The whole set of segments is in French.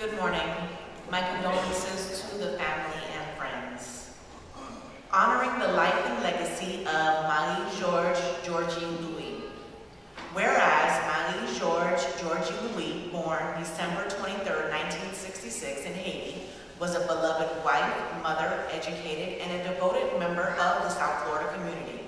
Good morning. My condolences to the family and friends. Honoring the life and legacy of Marie-Georges Georgie Louis. Whereas Marie-Georges Georgie Louis, born December 23, 1966 in Haiti, was a beloved wife, mother, educated, and a devoted member of the South Florida community.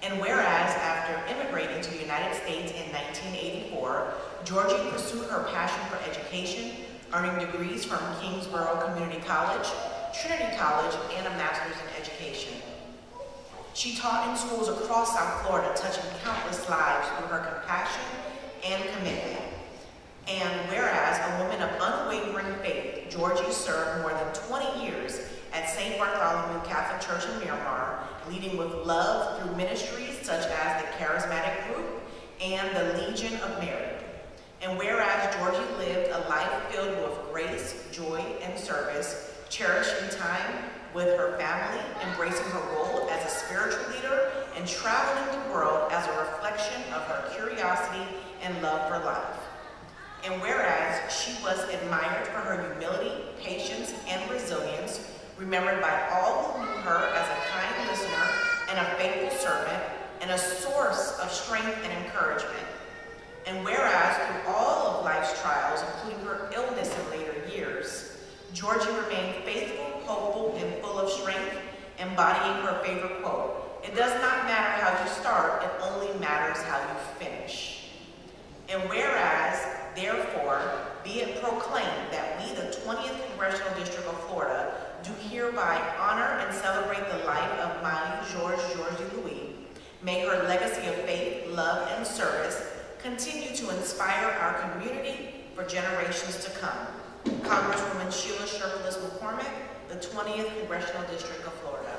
And whereas after immigrating to the United States in 1984, Georgie pursued her passion for education, earning degrees from Kingsborough Community College, Trinity College, and a master's in education. She taught in schools across South Florida, touching countless lives through her compassion and commitment. And whereas a woman of unwavering faith, Georgie served more than 20 years at St. Bartholomew Catholic Church in Miramar, leading with love through ministries such as the Charismatic Group and the Legion of Mary. And whereas Georgie lived a life filled with grace, joy, and service, cherishing time with her family, embracing her role as a spiritual leader, and traveling the world as a reflection of her curiosity and love for life. And whereas she was admired for her humility, patience, and resilience, remembered by all who knew her as a kind listener and a faithful servant, and a source of strength and encouragement. And whereas through all of life's trials, including her illness in later years, Georgie remained faithful, hopeful, and full of strength, embodying her favorite quote, "It does not matter how you start, it only matters how you finish." And whereas, therefore, be it proclaimed that we, the 20th Congressional District of Florida, do hereby honor and celebrate the life of Marie-Georges Georgie Louis. May her legacy of faith, love, and service continue to inspire our community for generations to come. Congresswoman Sheila Sherpolis McCormick, the 20th Congressional District of Florida.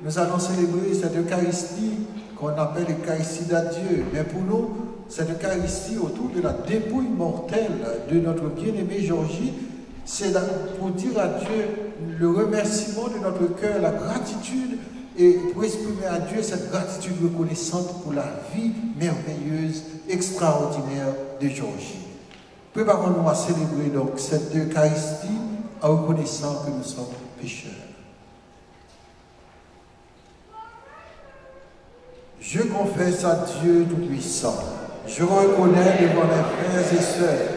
Nous allons célébrer cette Eucharistie qu'on appelle l'Eucharistie d'adieu. Mais pour nous, cette Eucharistie autour de la dépouille mortelle de notre bien-aimé Georgie, c'est pour dire à Dieu le remerciement de notre cœur, la gratitude, et pour exprimer à Dieu cette gratitude reconnaissante pour la vie merveilleuse, extraordinaire de Georgie. Préparons-nous à célébrer donc cette Eucharistie en reconnaissant que nous sommes pécheurs. Je confesse à Dieu Tout-Puissant, je reconnais devant mes frères et sœurs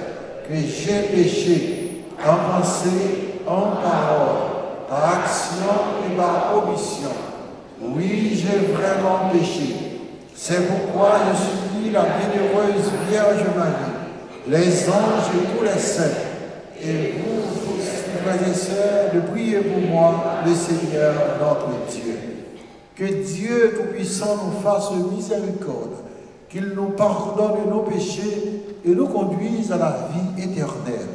que j'ai péché en pensée, en parole, par action et par omission. Oui, j'ai vraiment péché. C'est pourquoi je supplie la bienheureuse Vierge Marie, les anges et tous les saints, Et vous, frères et sœurs, de prier pour moi, le Seigneur notre Dieu. Que Dieu Tout-Puissant nous fasse miséricorde, qu'il nous pardonne nos péchés et nous conduise à la vie éternelle.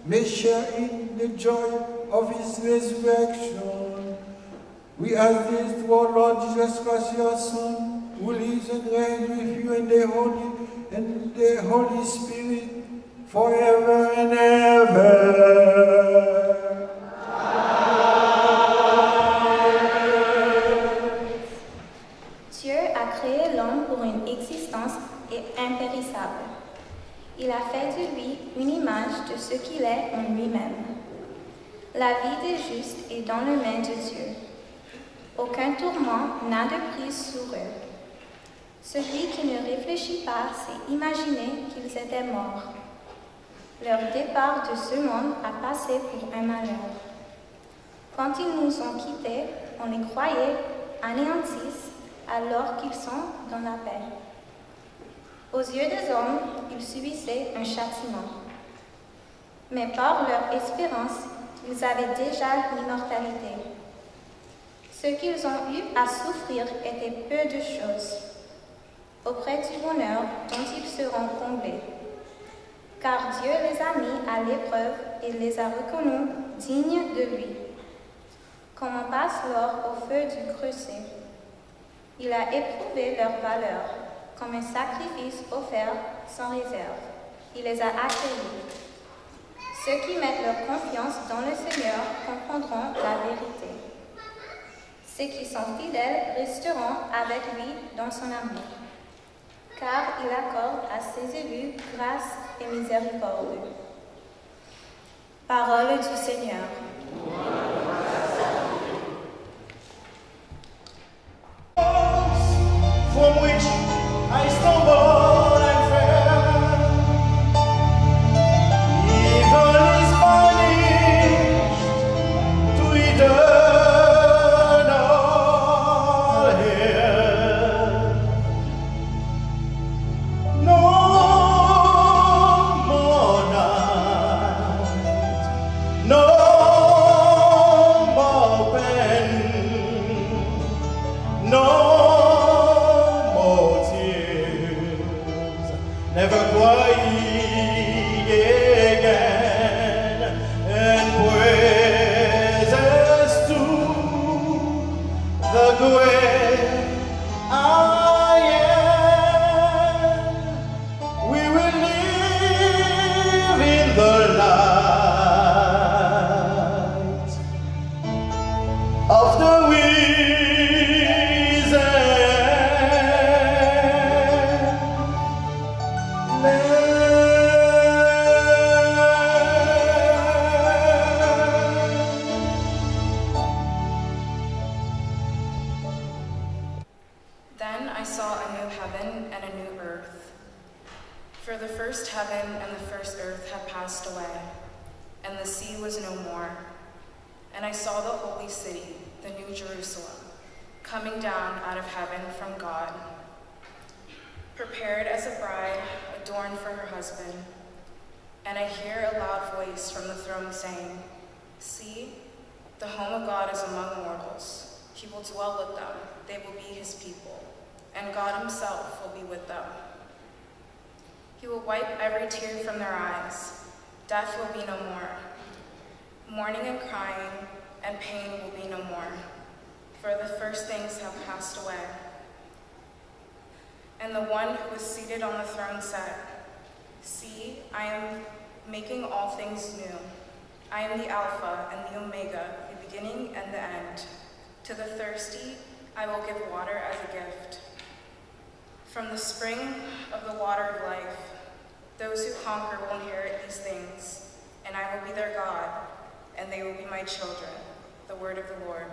May share in the joy of his resurrection. We ask this to our Lord Jesus Christ, your Son, who lives and reigns with you in the Holy Spirit, forever and ever. Dieu a créé l'homme pour une existence impérissable. Il a fait de lui une image de ce qu'il est en lui-même. La vie des justes est dans les mains de Dieu. Aucun tourment n'a de prise sur eux. Celui qui ne réfléchit pas s'est imaginé qu'ils étaient morts. Leur départ de ce monde a passé pour un malheur. Quand ils nous ont quittés, on les croyait anéantis alors qu'ils sont dans la paix. Aux yeux des hommes, ils subissaient un châtiment. Mais par leur espérance, ils avaient déjà l'immortalité. Ce qu'ils ont eu à souffrir était peu de choses, auprès du bonheur dont ils seront comblés. Car Dieu les a mis à l'épreuve et les a reconnus dignes de lui. Comme on passe l'or au feu du crucé, il a éprouvé leur valeur. Comme un sacrifice offert sans réserve. Il les a accueillis. Ceux qui mettent leur confiance dans le Seigneur comprendront la vérité. Ceux qui sont fidèles resteront avec lui dans son amour, car il accorde à ses élus grâce et miséricorde. Parole du Seigneur. From which I stumble and fell. Evil is banished to eternal hell. No more night away, and the sea was no more. And I saw the holy city, the new Jerusalem, coming down out of heaven from God, prepared as a bride adorned for her husband. And I hear a loud voice from the throne saying, "See, the home of God is among mortals. He will dwell with them. They will be his people, and God himself will be with them. He will wipe every tear from their eyes. Death will be no more. Mourning and crying and pain will be no more, for the first things have passed away." And the one who was seated on the throne said, "See, I am making all things new. I am the Alpha and the Omega, the beginning and the end. To the thirsty, I will give water as a gift. From the spring of the water of life, those who conquer will inherit these things, and I will be their God, and they will be my children." The word of the Lord.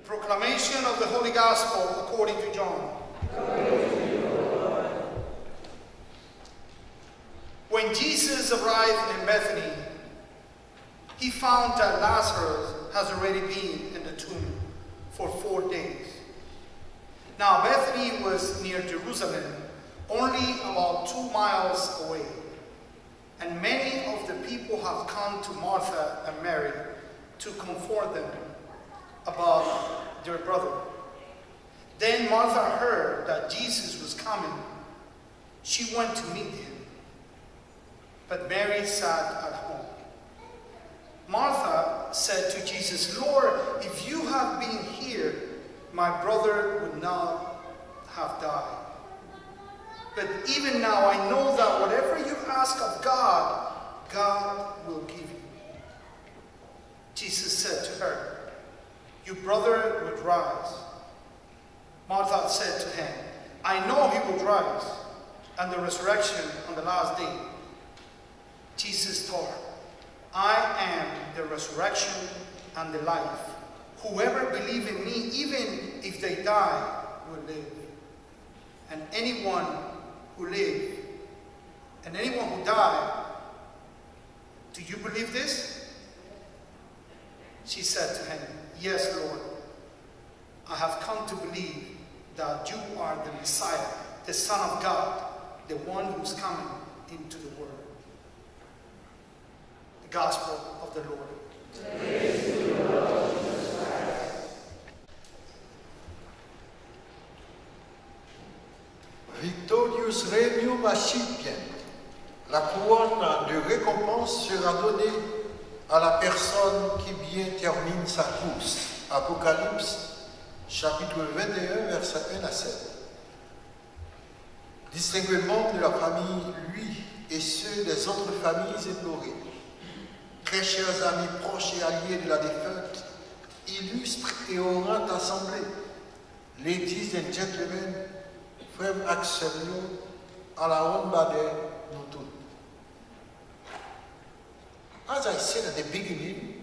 Proclamation of the Holy Gospel according to John. When Jesus arrived in Bethany, he found that Lazarus has already been in the tomb for 4 days. Now Bethany was near Jerusalem, only about 2 miles away, and many of the people had come to Martha and Mary to comfort them about their brother. Then Martha heard that Jesus was coming. She went to meet him, but Mary sat at home. Martha said to Jesus, "Lord, if you had been here, my brother would not have died. But even now I know that whatever you ask of God, God will give you." Jesus said to her, "Your brother would rise." Martha said to him, "I know he will rise and the resurrection on the last day." Jesus told her, "I am the resurrection and the life. Whoever believes in me, even if they die, will live. And anyone who lives and anyone who dies, do you believe this?" She said to him, "Yes, Lord. I have come to believe that you are the Messiah, the Son of God, the one who is coming into the world." The Gospel of the Lord. Praise to you, Lord Jesus Christ. Victorius Regnum Accipient. La couronne de récompense sera donnée à la personne qui bien termine sa course. Apocalypse, chapitre 21, versets 1 à 7. Distinguez membres de la famille, lui et ceux des autres familles éplorées. Très chers amis proches et alliés de la défunte, illustres et orantes assemblées, ladies and gentlemen, frères Axelio, à la ronde badère, nous tous. As I said at the beginning,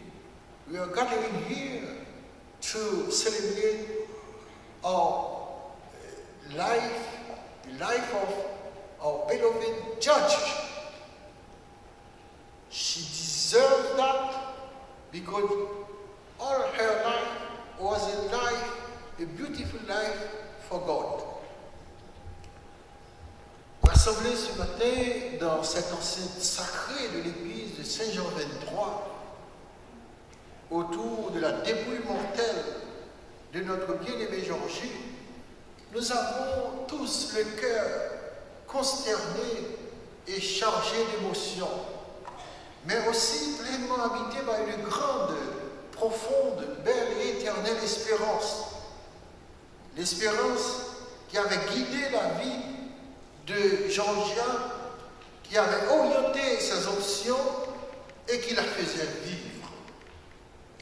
we are gathering here to celebrate our life, the life of our beloved judge. She deserved that because all her life was a beautiful life for God. Rassemblés ce matin dans cette enceinte sacrée de l'église de Saint-Jean 23, autour de la dépouille mortelle de notre bien-aimé Georgie, nous avons tous le cœur consterné et chargé d'émotions, mais aussi pleinement habité par une grande, profonde, belle et éternelle espérance. L'espérance qui avait guidé la vie de Jean-Jacques, qui avait orienté ses options et qui la faisait vivre.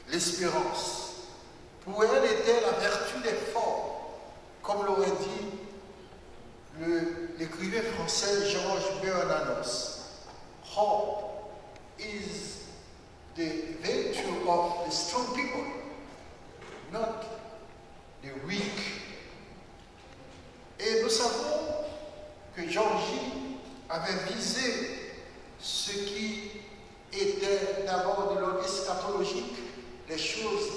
L'espérance. Pour elle était la vertu d'effort, comme l'aurait dit l'écrivain français Georges Bernanos. Hope is the virtue of the strong people, not the weak. Et nous savons que Georgie avait visé ce qui était d'abord de l'ordre eschatologique, les choses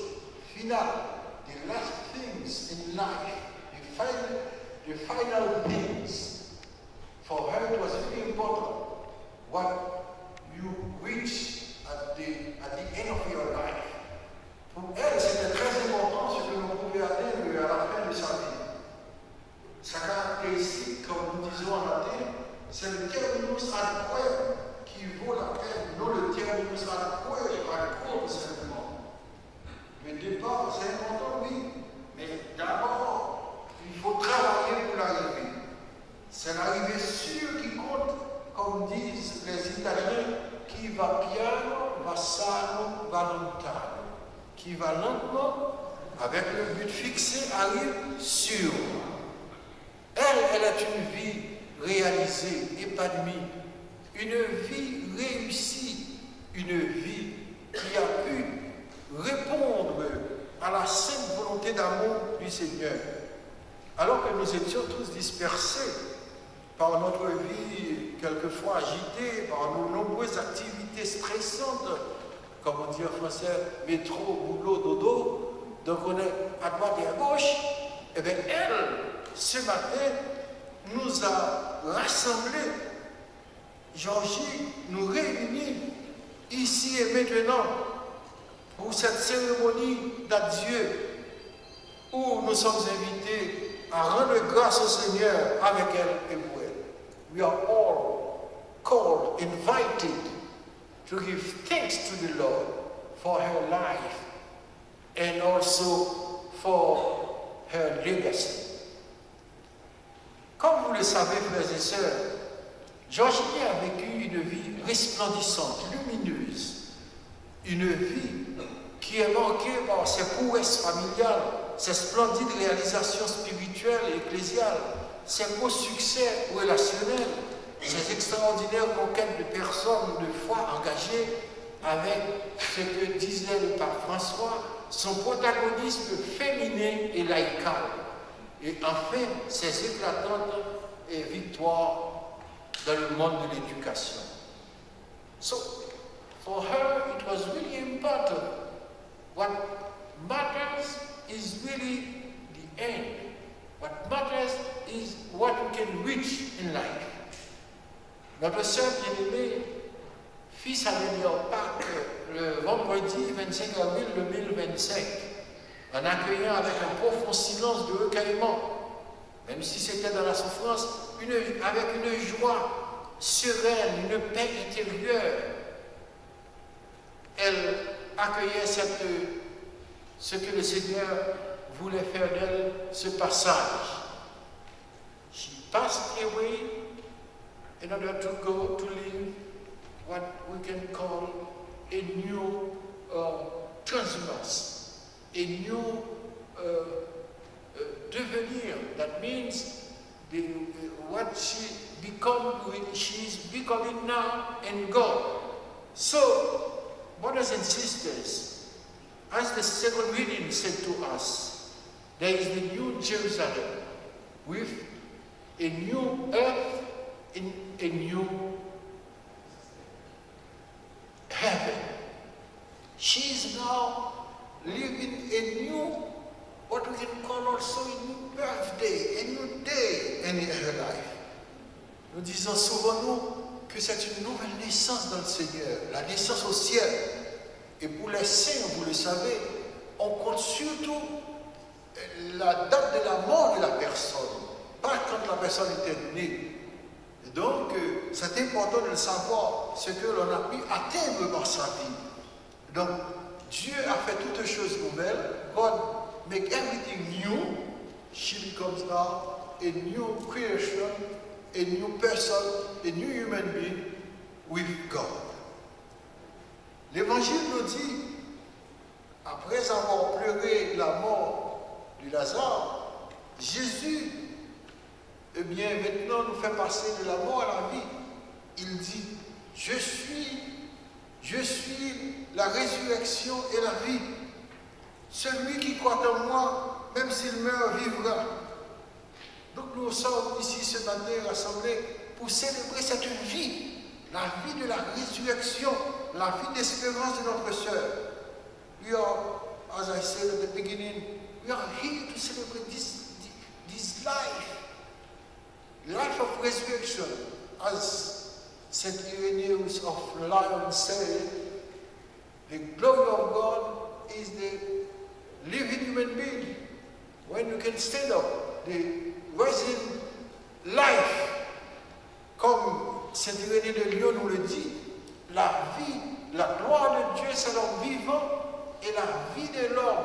finales, the last things in life, the final things. For her it was very important what you reach at the end of your life. Pour elle, c'était très important ce que l'on pouvait atteindre à la fin de sa vie. Sa caractéristique, comme nous disons en latin, c'est le terminus ad quem qui vaut la peine, non le terminus ad quem, simplement. Le départ, c'est important, oui, mais d'abord, il faut travailler pour l'arrivée. C'est l'arrivée sûre qui compte, comme disent les Italiens, qui va piano, va sano, va lontano. Qui va lentement, avec le but fixé, arrive sûr. Elle a une vie réalisée, épanouie, une vie réussie, une vie qui a pu répondre à la sainte volonté d'amour du Seigneur. Alors que nous étions tous dispersés par notre vie quelquefois agitée, par nos nombreuses activités stressantes, comme on dit en français, métro, boulot, dodo, donc on est à droite et à gauche, et bien elle, ce matin, nous a rassemblés. Georgie nous réunit ici et maintenant pour cette cérémonie d'adieu où nous sommes invités à rendre grâce au Seigneur avec elle et pour elle. We are all called, invited to give thanks to the Lord for her life and also for her legacy. Comme vous le savez, frères et sœurs, Georgie a vécu une vie resplendissante, lumineuse, une vie qui est marquée par ses prouesses familiales, ses splendides réalisations spirituelles et ecclésiales, ses beaux succès relationnels, ses extraordinaires conquêtes de personnes de foi engagées avec ce que disait le pape François, son protagonisme féminin et laïcal, et enfin ses éclatantes victoires dans le monde de l'éducation. So, for her, it was really important. What matters is really the end. What matters is what we can reach in life. Notre sœur bien-aimée fit sa dernière Pâques le vendredi 25 avril 2025, en accueillant avec un profond silence de recueillement, même si c'était dans la souffrance, avec une joie sereine, une paix intérieure. Elle accueillait ce que le Seigneur voulait faire d'elle, ce passage. She passed away in order to go to live what we can call a new transhumance, a new devenir. That means what she is becoming now in God. So, brothers and sisters, as the second reading said to us, there is the new Jerusalem with a new earth in a new heaven. She is now living a new, what we can call also a new birthday, a new day in her life. Nous disons souvent, nous, que c'est une nouvelle naissance dans le Seigneur, la naissance au ciel. Et pour les saints, vous le savez, on compte surtout la date de la mort de la personne, pas quand la personne était née. Et donc, c'est important de le savoir, ce que l'on a pu atteindre dans sa vie. Donc, Dieu a fait toutes choses nouvelles. God make everything new. She becomes now a new creation, a new person, a new human being with God. L'évangile nous dit, après avoir pleuré la mort de Lazare, Jésus, eh bien, maintenant nous fait passer de la mort à la vie. Il dit, je suis la résurrection et la vie. Celui qui croit en moi, même s'il meurt, vivra. Donc nous sommes ici ce matin rassemblés pour célébrer cette vie, la vie de la résurrection, la vie d'espérance de notre sœur. We are, as I said at the beginning, we are here to celebrate this life of resurrection. As St. Irenaeus of Lyon said, the glory of God is the living human being. When you can stand up, the rising life, comme Saint Irénée de Lyon nous le dit, la vie, la gloire de Dieu, c'est l'homme vivant, et la vie de l'homme,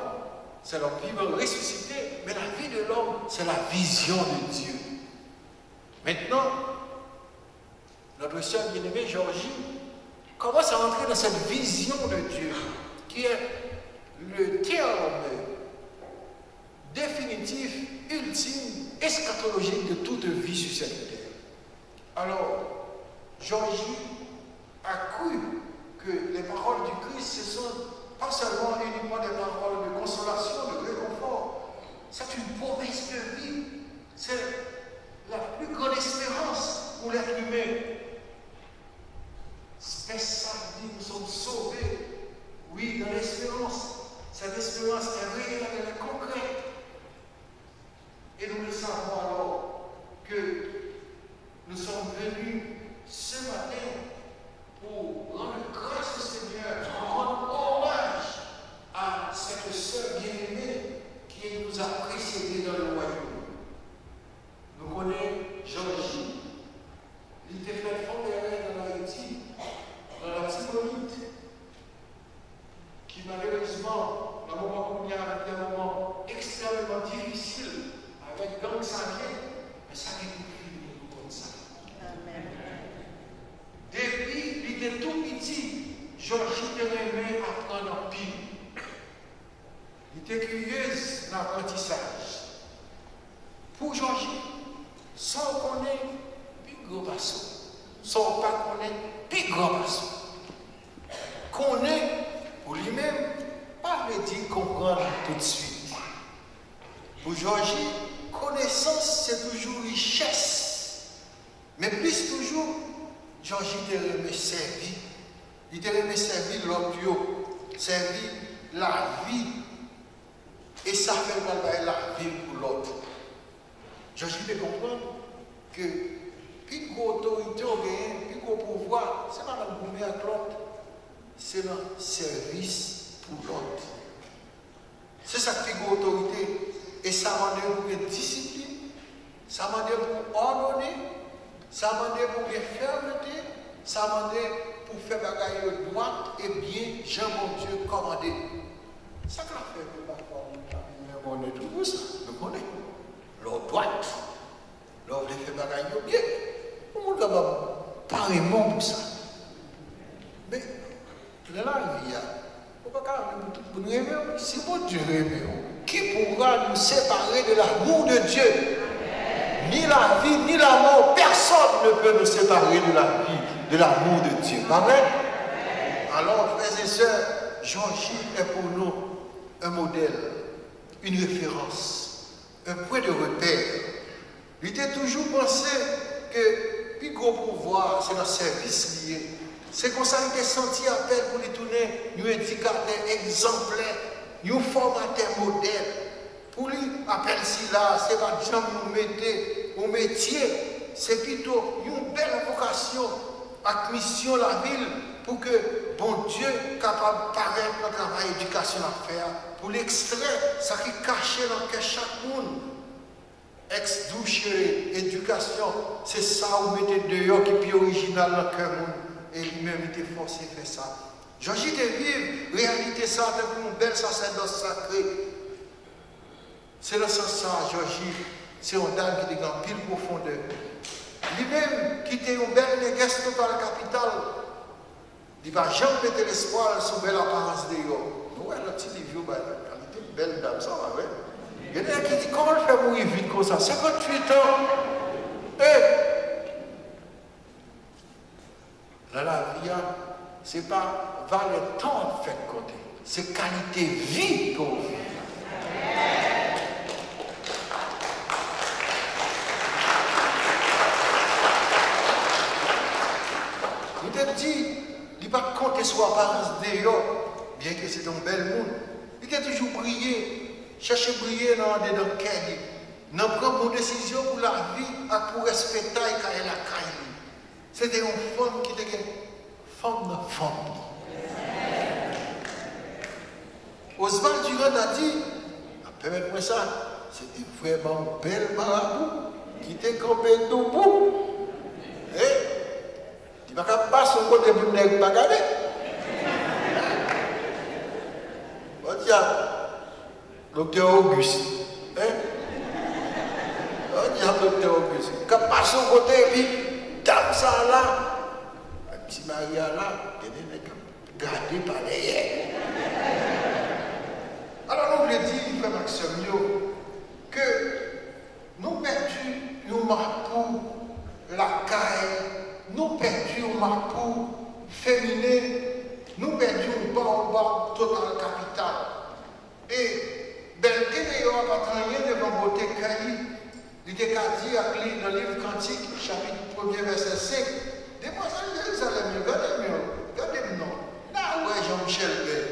c'est l'homme vivant ressuscité, mais la vie de l'homme, c'est la vision de Dieu. Maintenant, notre sœur bien-aimée Georgie commence à entrer dans cette vision de Dieu, qui est le terme définitif, ultime, eschatologique de toute vie sur cette terre. Alors, Georgie a cru que les paroles du Christ, ce sont pas seulement uniquement des paroles de consolation, de réconfort, c'est une promesse de vie, c'est la plus grande espérance pour l'être humain. Samedi, nous sommes sauvés, oui, dans l'espérance. Cette espérance est réelle, elle est concrète. Et nous le savons alors que nous sommes venus ce matin pour rendre grâce au Seigneur, pour rendre hommage à cette sœur bien-aimée qui nous a précédés dans le royaume. Nous connaissons Georgie. Il était fait fondérer dans Haïti, dans la Tibonite, qui malheureusement, dans le moment où il y a un moment extrêmement difficile, avec gang sacré, mais ça n'est plus fini comme ça. Amen. Depuis, il était tout petit, Georgie aimait apprendre en pile. Il était curieuse dans l'apprentissage. Pour Georgie, sans connaître, plus gros passeau. Sans pas connaître, plus gros passeau. Connaître, pour lui-même, pas veut dire comprendre tout de suite. Pour Georgie, connaissance, c'est toujours richesse. Mais plus toujours, Georgie te remet servir. Il te remet servir l'autre, servir la vie. Et ça fait mal la vie pour l'autre. Georgie te comprendre que plus gros autorité on gagne, plus gros pouvoir, c'est pas dans le gouvernement avec l'autre, c'est dans le service pour l'autre. C'est ça qui est plus gros autorité. Et ça m'a demandé pour une discipline, ça m'a demandé pour ordonner, ça m'a demandé pour une fermeté, ça m'a demandé pour faire bagaille droite et bien, Jean mon Dieu commandé. Ça qu'a fait pour parfois, on est tout ça, nous connaissons. L'ordre droite, l'ordre de faire bagaille bien, on ne va pas pareillement pour ça. Mais, là, il y a, pour nous aimer, si bon Dieu aime, qui pourra nous séparer de l'amour de Dieu? Amen. Ni la vie, ni la mort, personne ne peut nous séparer de la vie, de l'amour de Dieu. Amen. Amen. Alors, frères et sœurs, Georgie est pour nous un modèle, une référence, un point de repère. Il était toujours pensé que le plus gros pouvoir, c'est notre service lié. C'est comme ça qu'il est senti appel pour les tourner, nous éducateurs exemplaires, nous formateurs modèles. Pour lui, appel si là, c'est pas de nous mettre au métier, c'est plutôt une belle vocation, avec mission la ville, pour que bon Dieu capable de paraître notre travail d'éducation à faire, pour l'extraire, ça qui est caché dans le cœur chaque monde. Ex-douche éducation, c'est ça où mettez dehors qui est plus original dans le cœur monde. Et lui-même était forcé de faire ça. Georgie de vivre, réalité ça, avec une belle sacerdoce sacrée. C'est le sens ça, Georgie, c'est une dame qui est dans pile profondeur. Lui-même, qui était une belle négresse dans la capitale, Il ne va jamais mettre l'espoir sur belle apparence de yo. Nous, le petit livre, qualité belle dame, ça va, ouais. Il y a des gens qui disent, comment le faire mourir vite comme ça? 58 ans. Là, la vie, ce n'est pas le temps fait côté. C'est qualité vie qu'on vit. Il te dit, il ne va pas compter sur l'apparence de yo, bien que c'est un bel monde. Il t'a toujours brillé, chercher à briller dans des cœurs. Nous prenons une décision pour la vie et pour respecter la caille. C'était une femme qui était une femme de femme. Oswald Durand a dit, permettez-moi ça, c'était vraiment un bel marabout qui était campé debout. Tu ne vas pas son côté pour ne pas garder. On dit à docteur Auguste. On dit à docteur Auguste. Tu ne vas pas son côté et puis, dame ça là. La petite Maria là, elle est gardée par les. Alors, on voulait dire, frère Maxime, que nous perdons nos marpous, la caille, nous perdons nos marpous féminins, nous perdons bas total capital. Et, belle meilleure pas rien devant beauté caille, il était qu'à dire dans le livre Cantique, chapitre 1er, verset 5, Demoiselle de Jérusalem, regardez-moi, là où est Jean-Michel Bell.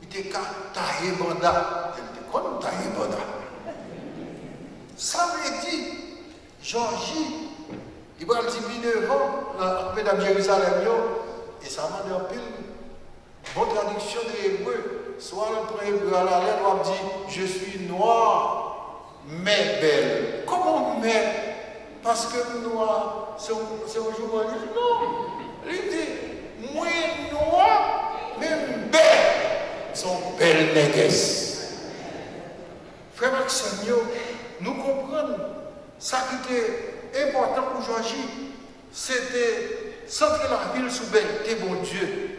Il était qu'à tailler banda. Il était comme tailler banda. Ça veut dire, Georgie, il va le dire 9 ans, mesdames Jérusalem, et ça m'a dit en pile. Bonne traduction de l'hébreu, soit le premier hébreu à la lettre, on dit je suis noir, mais belle. Comment mais? Parce que noir, c'est aujourd'hui non. Il dit, moi noir, mais belle. Sont belles négresse. Frère Maxime, nous comprenons ça qui était important pour Georgie, c'était centrer la ville sous belleté, mon Dieu.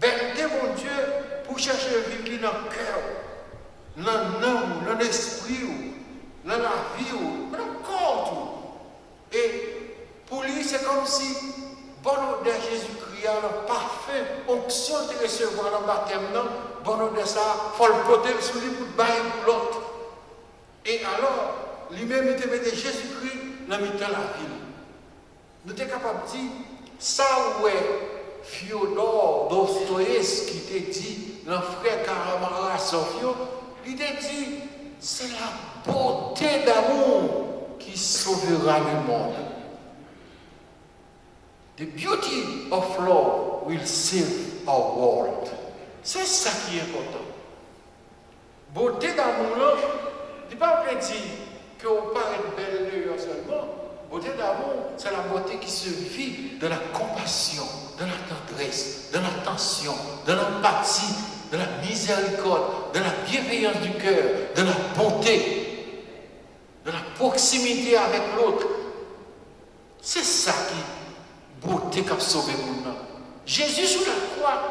Belleté, mon Dieu, pour chercher à vivre dans le cœur, dans l'âme, dans l'esprit, dans la vie, dans le corps. Et pour lui, c'est comme si, bonne odeur Jésus-Christ, le parfum, onction de recevoir le baptême, bonne odeur ça, il faut le porter sur lui pour le bailler pour l'autre. Et alors, lui-même, il te mettait Jésus-Christ dans le milieu de la ville. Nous sommes capables de dire, ça où est Fyodor Dostoïevski qui t'a dit, le frère Karamazov, il t'a dit, c'est la beauté d'amour qui sauvera le monde. The beauty of love will save our world. C'est ça qui est important. Beauté d'amour, là, il ne pas dire qu'on paraît belle seulement. Beauté d'amour, c'est la beauté qui se vit de la compassion, de la tendresse, de l'attention, de l'empathie, de la miséricorde, de la bienveillance du cœur, de la bonté, de la proximité avec l'autre. C'est ça qui beauté qui a sauvé le monde. Jésus sur la croix,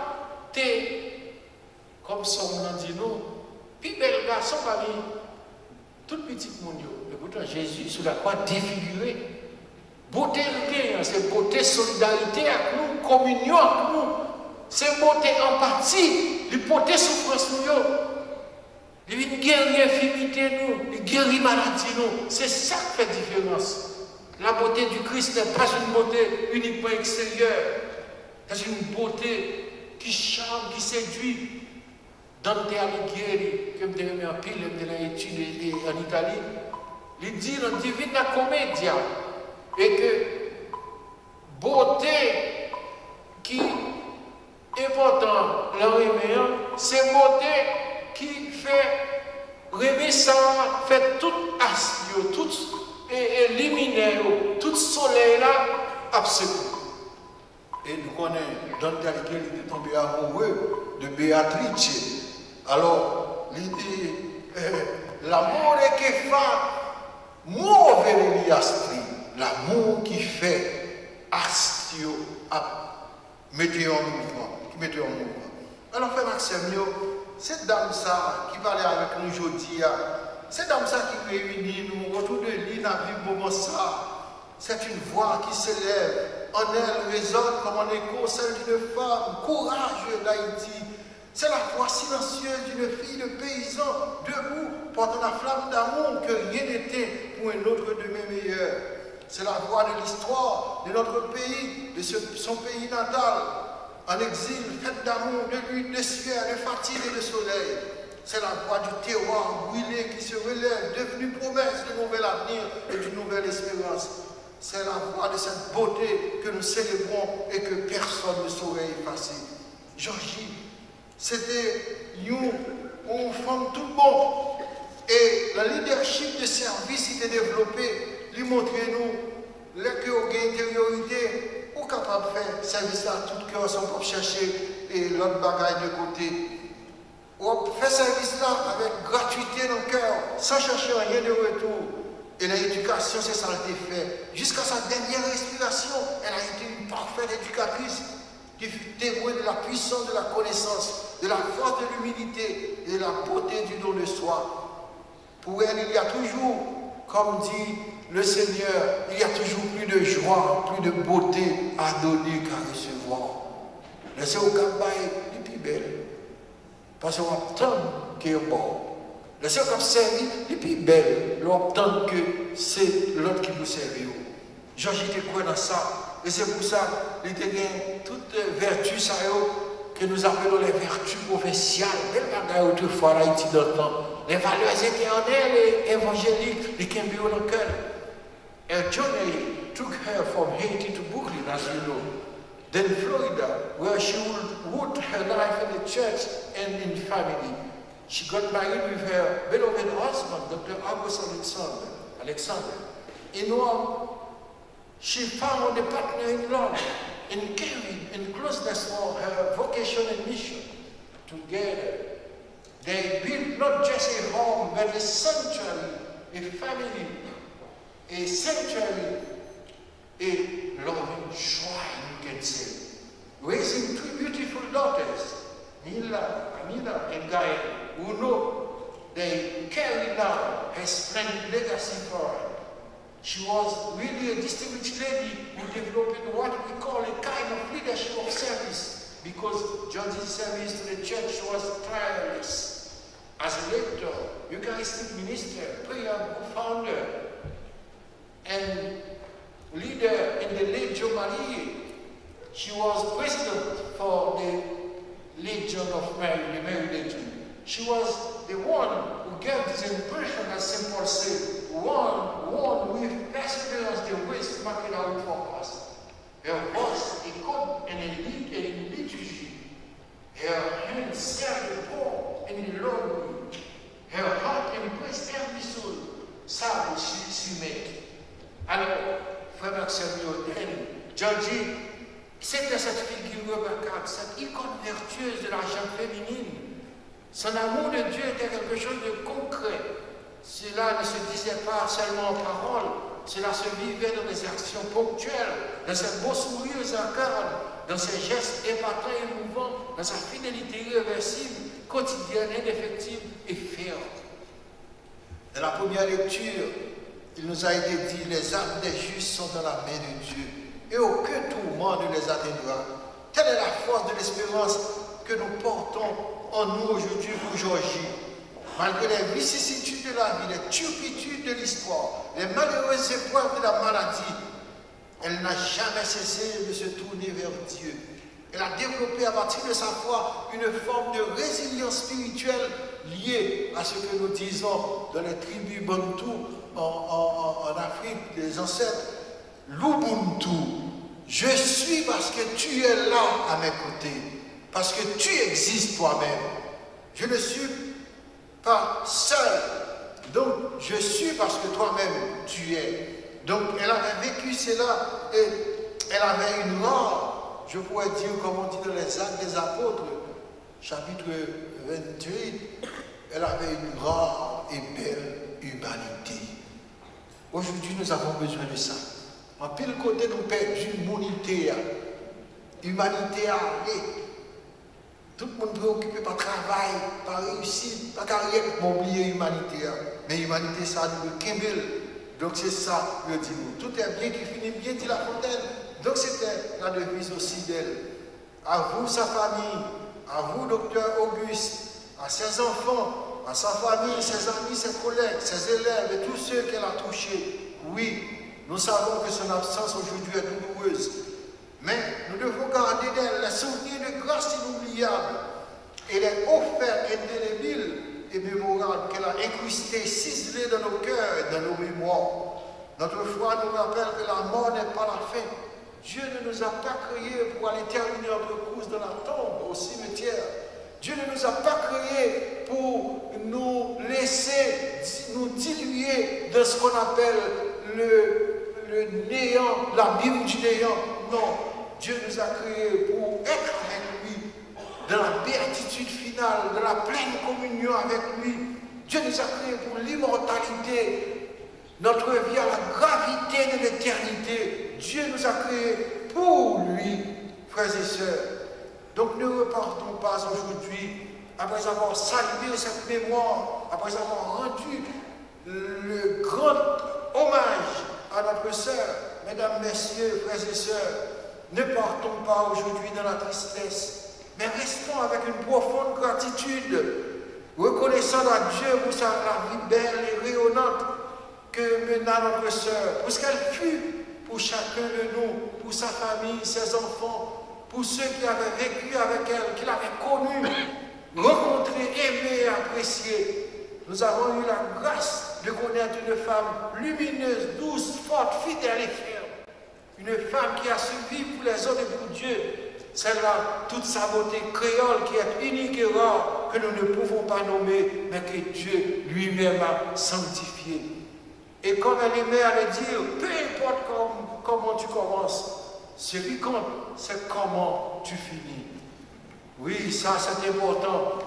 t'es comme son nom dit nous, puis bel garçon parmi tout petit monde. Et pourtant Jésus sur la croix défiguré. Beauté c'est beauté solidarité avec nous, communion avec nous. C'est beauté empathie, les beauté souffrance nous. Il guérit infimité nous, il guérit maladie nous. C'est ça qui fait différence. La beauté du Christ n'est pas une beauté uniquement extérieure. C'est une beauté qui charme, qui séduit. Dante Alighieri, que je me remets en pile, je l'ai étudié en Italie, il dit dans Divina Commedia, et que beauté qui est importante, c'est beauté qui fait rêver ça, fait tout astio, tout luminaire, tout soleil là, absolu. Et nous connaissons, Dante Alighieri était tombé amoureux de Beatrice. Alors, il dit, l'amour est qui fait mauvais l'esprit, l'amour qui fait astio, mettez en mouvement. Alors, frère Maxime, cette dame ça qui parlait avec nous aujourd'hui, cette dame ça qui réunit nous autour de lui dans le moment ça, c'est une voix qui s'élève. En elle résonne comme un écho celle d'une femme courageuse d'Haïti. C'est la voix silencieuse d'une fille de paysan debout portant la flamme d'amour que rien n'était pour un autre demain meilleur. C'est la voix de l'histoire de notre pays, de son pays natal, en exil, faite d'amour, de lutte, de sueur, de fatigue et de soleil. C'est la voix du terroir brûlé qui se relève, devenue promesse de nouvel avenir et d'une nouvelle espérance. C'est la voix de cette beauté que nous célébrons et que personne ne saurait effacer. Georgie, c'était une femme tout bon. Et le leadership de service était développé. Lui montrer nous que vous avez intériorité, vous êtes capable de faire service à tout cœur sans pas chercher et l'autre bagaille de côté. Vous faites service là avec gratuité dans le cœur, sans chercher rien de retour. Et l'éducation, c'est ça qu'elle a fait. Jusqu'à sa dernière respiration, elle a été une parfaite éducatrice qui fut témoin de la puissance de la connaissance, de la force de l'humilité et de la beauté du don de soi. Pour elle, il y a toujours, comme dit le Seigneur, il y a toujours plus de joie, plus de beauté à donner qu'à recevoir. Laissez au campagne les plus belles. Parce qu'on attend qu'il y ait bon. Laissez au cap servir les plus belles. On attend que c'est l'autre qui vous serve. Georges était quoi dans ça? Et c'est pour ça qu'il y a toutes vertus que nous appelons les vertus provinciales. Belle bagaille autrefois en Haïti dans le temps. Les valeurs éternelles et évangéliques, les Kembio dans le cœur. Her journey took her from Haiti to Brooklyn, as you know, then Florida, where she would root her life in the church and in family. She got married with her beloved husband, Dr. August Alexander. In Rome, she found a partner in love, in caring, in closeness for her vocation and mission. Together, they built not just a home, but a sanctuary, a family, a sanctuary, a loving shrine, you can say. Raising two beautiful daughters, Nila, Amina, and Gaia, who know they carry now a splendid legacy for her. She was really a distinguished lady who developed what we call a kind of leadership of service, because Georgie's service to the church was tireless. As a lector, Eucharistic minister, prayer book founder, and leader in the Legio Maria, she was president for the Legion of Mary, the Mary Legion. She was the one who gave this impression, as St. Paul said, one with perseverance the ways marked out for us. Her voice echoed in liturgy. Her hands served the poor and the lonely. Her heart embraced every soul. Ça, she made. Alors, frère Maxime, Georgie, c'était cette figure remarquable, cette icône vertueuse de la jeune féminine. Son amour de Dieu était quelque chose de concret. Cela ne se disait pas seulement en paroles, cela se vivait dans des actions ponctuelles, dans ses beaux sourires incarnes, dans ses gestes épatants et émouvants, dans sa fidélité irréversible, quotidienne, indéfectible et ferme. Dans la première lecture, il nous a été dit, les âmes des justes sont dans la main de Dieu, et aucun tourment ne les atteindra. Telle est la force de l'espérance que nous portons en nous aujourd'hui pour Georgie. Malgré les vicissitudes de la vie, les turpitudes de l'histoire, les malheureuses épreuves de la maladie, elle n'a jamais cessé de se tourner vers Dieu. Elle a développé à partir de sa foi une forme de résilience spirituelle liée à ce que nous disons dans les tribus Bantu en Afrique, les ancêtres, l'Ubuntu. Je suis parce que tu es là à mes côtés, parce que tu existes toi-même. Je ne suis pas seul, donc je suis parce que toi-même tu es. Donc elle avait vécu cela et elle avait une rare, je pourrais dire comme on dit dans les Actes des Apôtres, chapitre 28, elle avait une rare et belle humanité. Aujourd'hui nous avons besoin de ça. En pile côté nous perdons l'humanité. L'humanité a allé. Tout le monde préoccupé par travail, par réussite, par carrière, mais oublier l'humanité. Mais l'humanité, ça nous le Kimbel. Donc c'est ça, je dis nous. Tout est bien qui finit bien, dit La Fontaine. Donc c'était la devise aussi d'elle. À vous, sa famille, à vous, docteur Auguste, à ses enfants, à sa famille, ses amis, ses collègues, ses élèves et tous ceux qu'elle a touchés. Oui, nous savons que son absence aujourd'hui est douloureuse. Mais nous devons garder d'elle les souvenirs de grâce inoubliables et les offres indélébiles et mémorables qu'elle a incrustées, ciselées dans nos cœurs et dans nos mémoires. Notre foi nous rappelle que la mort n'est pas la fin. Dieu ne nous a pas créés pour aller terminer notre course dans la tombe, au cimetière. Dieu ne nous a pas créés pour nous laisser nous diluer de ce qu'on appelle le néant, l'abîme du néant. Non, Dieu nous a créés pour être avec lui, dans la béatitude finale, dans la pleine communion avec lui. Dieu nous a créés pour l'immortalité, notre vie à la gravité de l'éternité. Dieu nous a créés pour lui, frères et sœurs. Donc ne repartons pas aujourd'hui, après avoir salué cette mémoire, après avoir rendu le grand hommage à notre sœur. Mesdames, messieurs, frères et sœurs, ne partons pas aujourd'hui dans la tristesse, mais restons avec une profonde gratitude, reconnaissant à Dieu pour la vie belle et rayonnante que mena notre sœur, pour ce qu'elle fut pour chacun de nous, pour sa famille, ses enfants, pour ceux qui avaient vécu avec elle, qui l'avaient connue, rencontrée, aimée, appréciée. Nous avons eu la grâce de connaître une femme lumineuse, douce, forte, fidèle et ferme. Une femme qui a su vivre pour les autres et pour Dieu. Celle-là, toute sa beauté créole qui est unique et rare, que nous ne pouvons pas nommer, mais que Dieu lui-même a sanctifié. Et comme elle aimait à le dire, peu importe comment tu commences, ce qui compte, c'est comment tu finis. Oui, ça c'est important.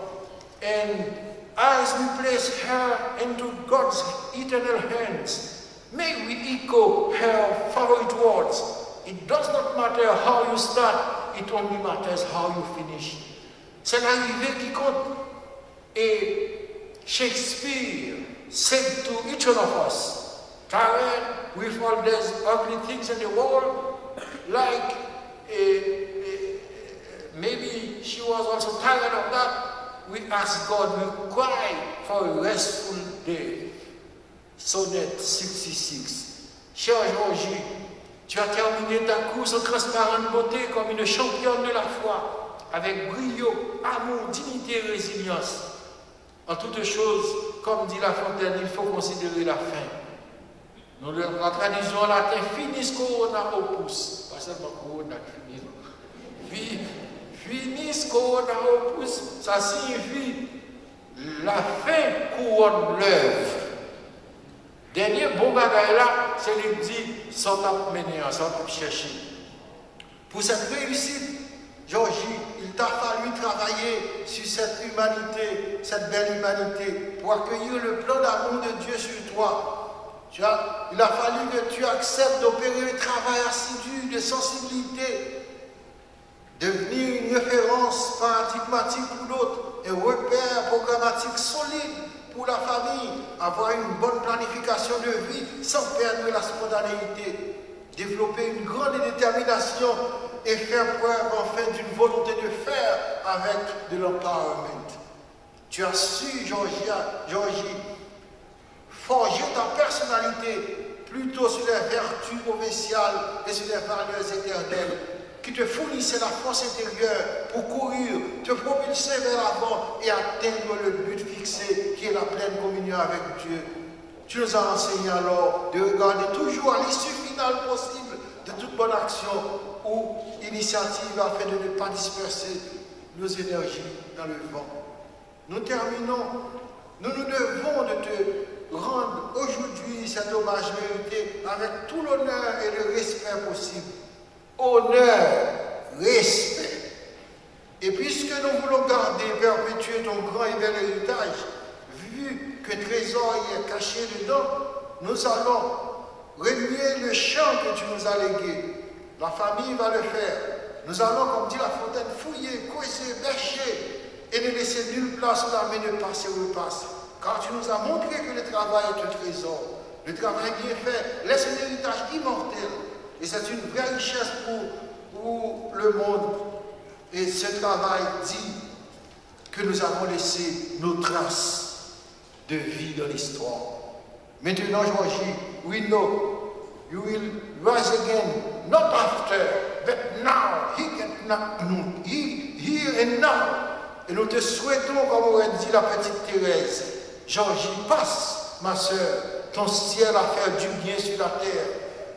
And as we place her into God's eternal hands, may we echo her favorite words. It does not matter how you start, it only matters how you finish. C'est l'arrivée qui compte. Et Shakespeare said to each one of us, tired with all these ugly things in the world, like maybe she was also tired of that, we ask God, we cry for a restful day. Sonnet 66. Cher Georgie, tu as terminé ta course en transparente beauté comme une championne de la foi, avec brio, amour, dignité et résilience. En toutes choses, comme dit La Fontaine, il faut considérer la fin. Nous, la traduction en latin, finis corona opus. Pas seulement corona qui finit. Finis corona opus, ça signifie la fin couronne l'œuvre. Dernier bon bagage là, c'est lui dit, sans mener, sans chercher. Pour cette réussite, Georgie, il t'a fallu travailler sur cette humanité, cette belle humanité, pour accueillir le plan d'amour de Dieu sur toi. Il a fallu que tu acceptes d'opérer un travail assidu de sensibilité, devenir une référence paradigmatique pour d'autres, un repère programmatique solide pour la famille, avoir une bonne planification de vie sans perdre la spontanéité, développer une grande détermination et faire preuve enfin d'une volonté de faire avec de l'empowerment. Tu as su, Georgie, forger ta personnalité plutôt sur les vertus provinciales et sur les valeurs éternelles qui te fournissaient la force intérieure pour courir, te propulser vers l'avant et atteindre le but fixé qui est la pleine communion avec Dieu. Tu nous as enseigné alors de regarder toujours à l'issue finale possible de toute bonne action ou initiative afin de ne pas disperser nos énergies dans le vent. Nous terminons. Nous nous devons de te rendre aujourd'hui cet hommage mérité avec tout l'honneur et le respect possible. Honneur, respect. Et puisque nous voulons garder et perpétuer ton grand et bel héritage, vu que trésor y est caché dedans, nous allons remuer le champ que tu nous as légué. La famille va le faire, nous allons, comme dit La Fontaine, fouiller, creuser, bêcher et ne laisser nulle place où la main ne passe et repasse. Car tu nous as montré que le travail est un trésor. Le travail bien fait laisse un héritage immortel. Et c'est une vraie richesse pour le monde. Et ce travail dit que nous avons laissé nos traces de vie dans l'histoire. Maintenant, Georgie, we know you will rise again, not after, but now, here and now. Et nous te souhaitons, comme aurait dit la petite Thérèse, Georgie, passe, ma soeur, ton ciel à faire du bien sur la terre.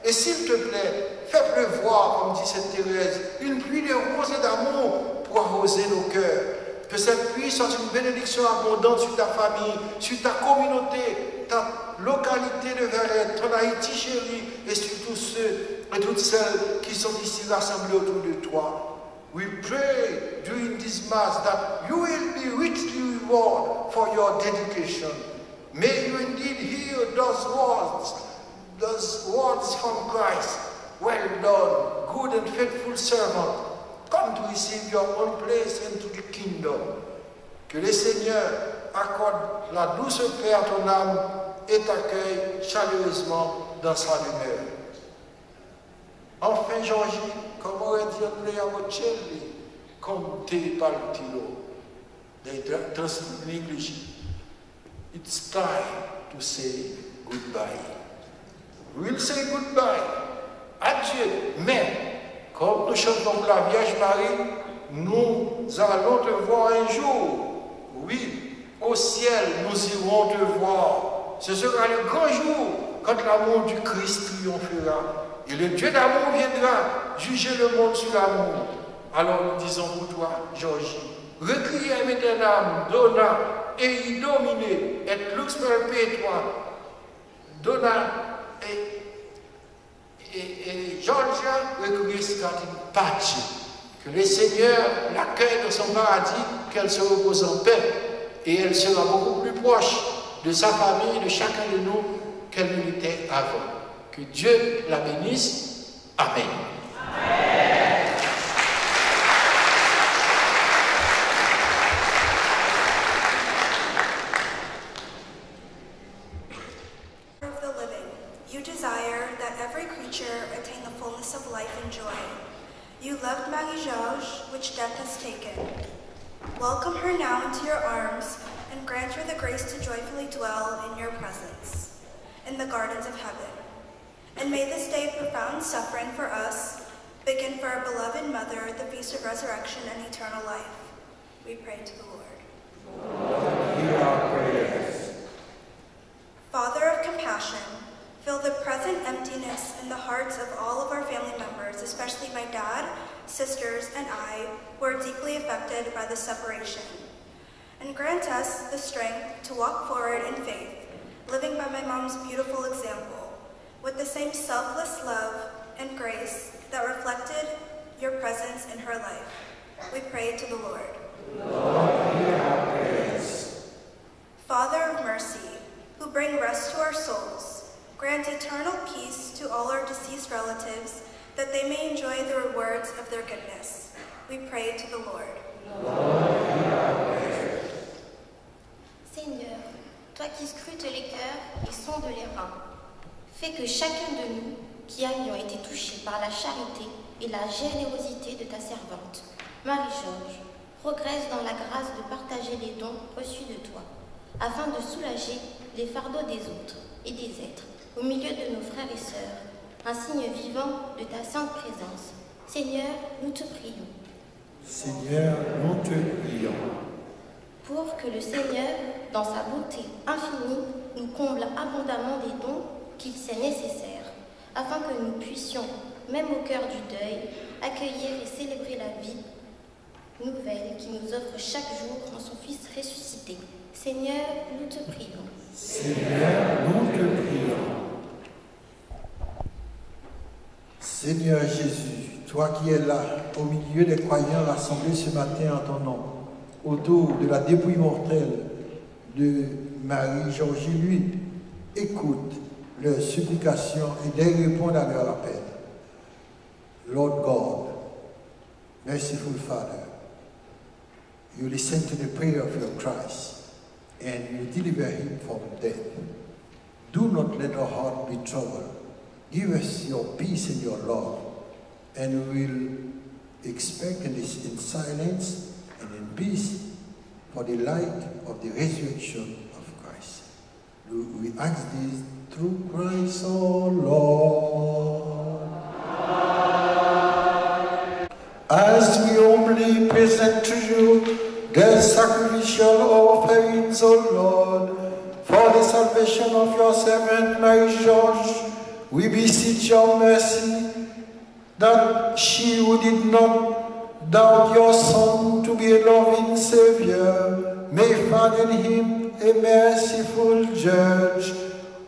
Et s'il te plaît, fais pleuvoir, comme dit cette Thérèse, une pluie de roses et d'amour pour arroser nos cœurs. Que cette pluie soit une bénédiction abondante sur ta famille, sur ta communauté, ta localité de Verret, ton Haïti chéri, et sur tous ceux et toutes celles qui sont ici rassemblés autour de toi. We pray during this Mass that you will be richly rewarded for your dedication. May you indeed hear those words from Christ. Well done, good and faithful servant. Come to receive your own place into the kingdom. Que le Seigneur accorde la douce paix à ton âme et t'accueille chaleureusement dans sa demeure. Enfin, Georgie, comme aurait dit Andrea Bocelli, Conte partilo. They translate in English, it's time to say goodbye. We'll say goodbye. Adieu. Mais, comme nous chantons la Vierge Marie, nous allons te voir un jour. Oui, au ciel, nous irons te voir. Ce sera le grand jour quand l'amour du Christ triomphera. Et le Dieu d'amour viendra juger le monde sur l'amour. Alors nous disons pour toi, Georgie, recriez maintenant, donna et domine, et lux perpetua, donna et Georgia requiescat in pace. Que le Seigneur l'accueille dans son paradis, qu'elle se repose en paix, et elle sera beaucoup plus proche de sa famille, de chacun de nous, qu'elle ne l'était avant. Que Dieu la bénisse. Amen. Amen. Of the living, you desire that every creature attain the fullness of life and joy. You loved Marie-Georges, which death has taken. Welcome her now into your arms, and grant her the grace to joyfully dwell in your presence, in the gardens of heaven. And may this day of profound suffering for us begin for our beloved Mother the feast of resurrection and eternal life. We pray to the Lord. Lord, hear our prayers. Father of compassion, fill the present emptiness in the hearts of all of our family members, especially my dad, sisters, and I, who are deeply affected by the separation. And grant us the strength to walk forward in faith, living by my mom's beautiful example, with the same selfless love and grace that reflected your presence in her life. We pray to the Lord. Lord, hear our prayers. Father of mercy, who bring rest to our souls, grant eternal peace to all our deceased relatives, that they may enjoy the rewards of their goodness. We pray to the Lord. Lord, hear our prayers. Seigneur, toi qui scrutes les cœurs et sondes les reins, fais que chacun de nous, qui ayons été touchés par la charité et la générosité de ta servante, Marie-Georges, progresse dans la grâce de partager les dons reçus de toi, afin de soulager les fardeaux des autres et des êtres, au milieu de nos frères et sœurs, un signe vivant de ta sainte présence. Seigneur, nous te prions. Seigneur, nous te prions. Pour que le Seigneur, dans sa bonté infinie, nous comble abondamment des dons qu'il sait nécessaires, afin que nous puissions, même au cœur du deuil, accueillir et célébrer la vie nouvelle qui nous offre chaque jour en son Fils ressuscité. Seigneur, nous te prions. Seigneur, nous te prions. Seigneur Jésus, toi qui es là, au milieu des croyants rassemblés ce matin en ton nom, autour de la dépouille mortelle de Marie-Georges, lui, écoute leurs supplications et les répondre à leur appel. Lord God, Merciful Father, you listen to the prayer of your Christ and you deliver him from death. Do not let our heart be troubled. Give us your peace and your love, and we will expect in silence and in peace for the light of the resurrection of Christ. We ask this through Christ our Lord. As we humbly present to you the sacrificial offerings, O Lord, for the salvation of your servant Marie-Georges, we beseech your mercy that she who did not doubt your Son to be a loving Savior may find in him a merciful Judge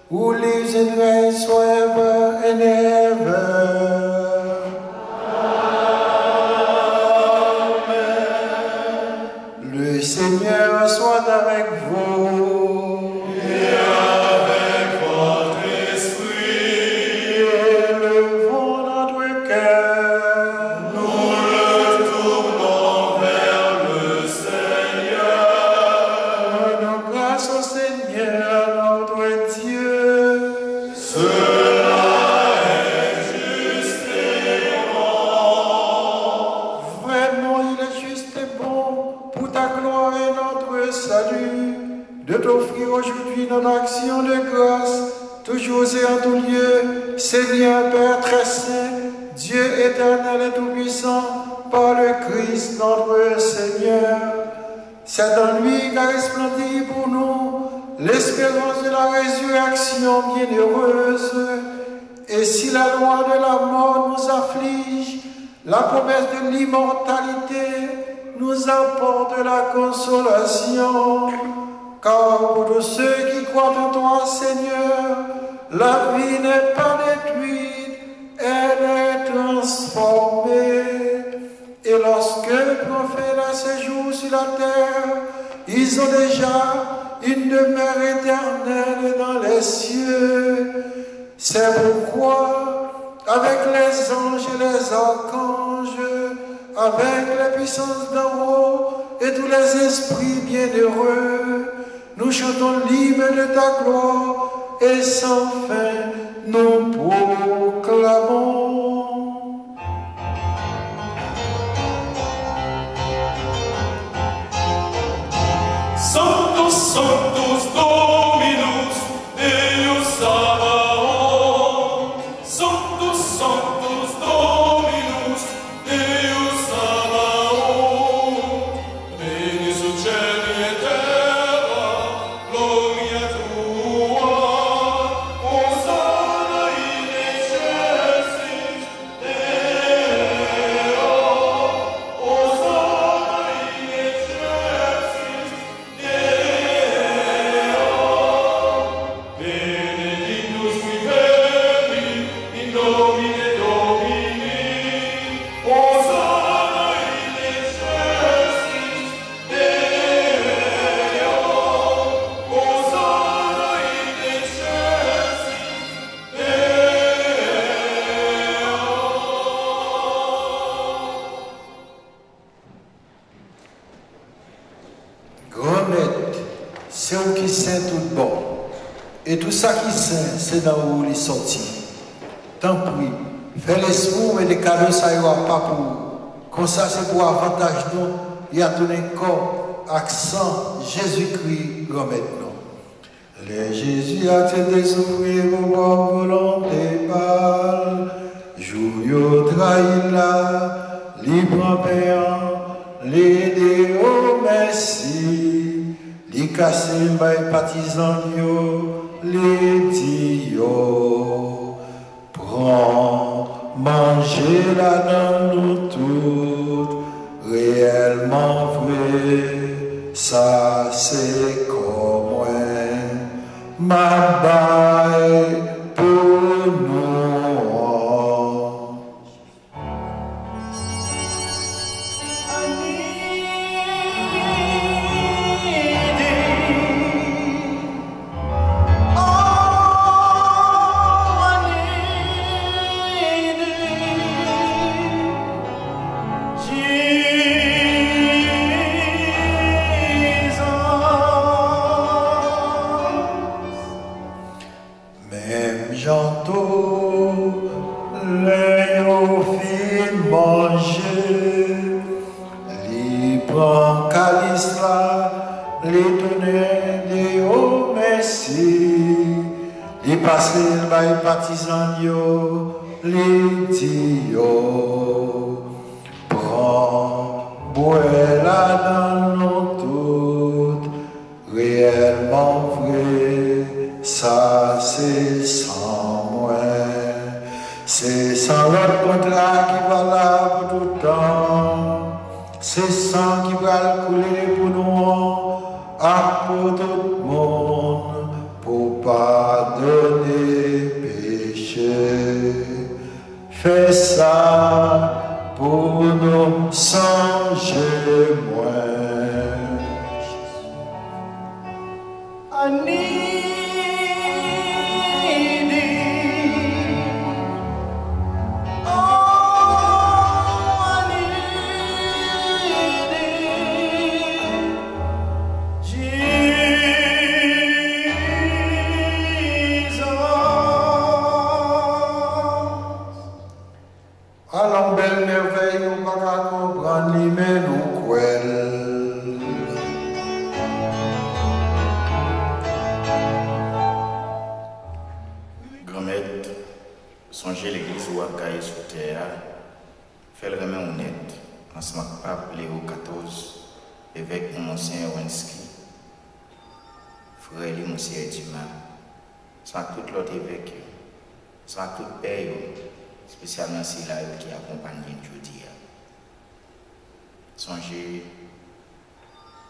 who lives and reigns forever and ever. Le Seigneur soit avec vous. Et avec votre esprit. Élevons notre cœur. Nous le tournons vers le Seigneur. Rendons grâce au Seigneur notre Dieu. Cela est juste et bon. Vraiment, il est juste et bon pour ta gloire et notre salut, de t'offrir aujourd'hui notre action de grâce, toujours et en tout lieu, Seigneur Père très saint, Dieu éternel et tout-puissant, par le Christ notre Seigneur. C'est en lui qu'a resplendi pour nous l'espérance de la résurrection bienheureuse. Et si la loi de la mort nous afflige, la promesse de l'immortalité nous apporte la consolation. Car pour tous ceux qui croient en toi, Seigneur, la vie n'est pas détruite, elle est transformée. Et lorsque les prophètes à séjour sur la terre, ils ont déjà une demeure éternelle dans les cieux. C'est pourquoi, avec les anges et les archanges, avec la puissance d'en haut et tous les esprits bienheureux, nous chantons l'hymne de ta gloire et sans fin nous proclamons. Sanctus, Sanctus, Dominus, Deus Sabaoth. Sanctus, Sanctus, Dominus, Deus Sabaoth. Veni su cieli e terra, gloria tua. Hosanna in excelsis Deo. Hosanna in excelsis Benedictus qui veni in nomine Domini, Hosanna in excelsis Deo, Hosanna in excelsis Deo. Grand maître, c'est où qui saint tout bon. Et tout ça qui saint, c'est dans où il est sorti. Tant pis, fais l'espoir, mais les cadeaux, ça y va pas pour. Comme ça, c'est pour avantage nous. Il y a tout un corps, accent, Jésus-Christ, grand maître. Les Jésus a été souffrir pour volonté pâle. Jouyau trahi là, libre en payant, l'aider au merci. Les cassés, les partisans, les dios. Prends, mangez là dans nous toutes, réellement vrai, ça c'est comme moi. Ma baille pour nous. Jesus. l'étonner de oh merci, les passer by partisans yo, les dio, prends, bois là dans nos toutes, réellement vrai, ça c'est sans moi, c'est sans l'autre contrat qui va là pour tout le temps, c'est sang qui va couler pour nous, à pour tout le monde, pour pardonner péché. Fais ça pour nous changer moins. I need thee. Oh, I need thee. Jesus. Allons, belle merveille, nous ne pas comprendre ni mais nous croire. Grand-mère, songez l'église où a caillé sur terre, fait le remède honnête, ensemble avec Pape Léo XIV, évêque Monseigneur Wensky, frère Monseigneur Dumas, sans tout l'autre évêque, sans tout père, spécialement si là qui accompagne Jodi. Songez,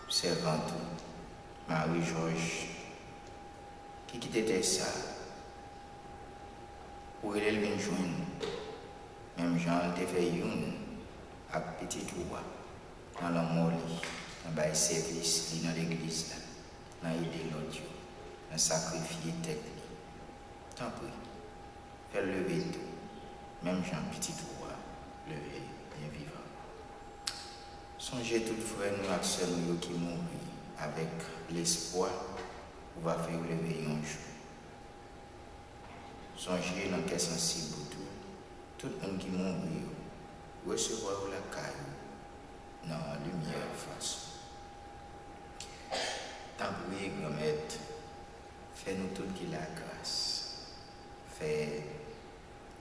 servant Marie-Georges, qui quittait ça. Pour elle venir joindre, même Jean te fait une à petit roi dans la molly, dans le service dans l'église, dans l'idée de l'autre, dans sacrifier tête. Tant pis, faire lever tout, même Jean petit roi, lever, bien vivant. Songez toutefois nous à ceux qui mourent avec l'espoir qu'on va faire lever un jour. Songez dans quel sensible tout le monde qui mourut recevoir la caille dans la lumière face. Tant pis, grand-mère, fais-nous tout qui la grâce. Fais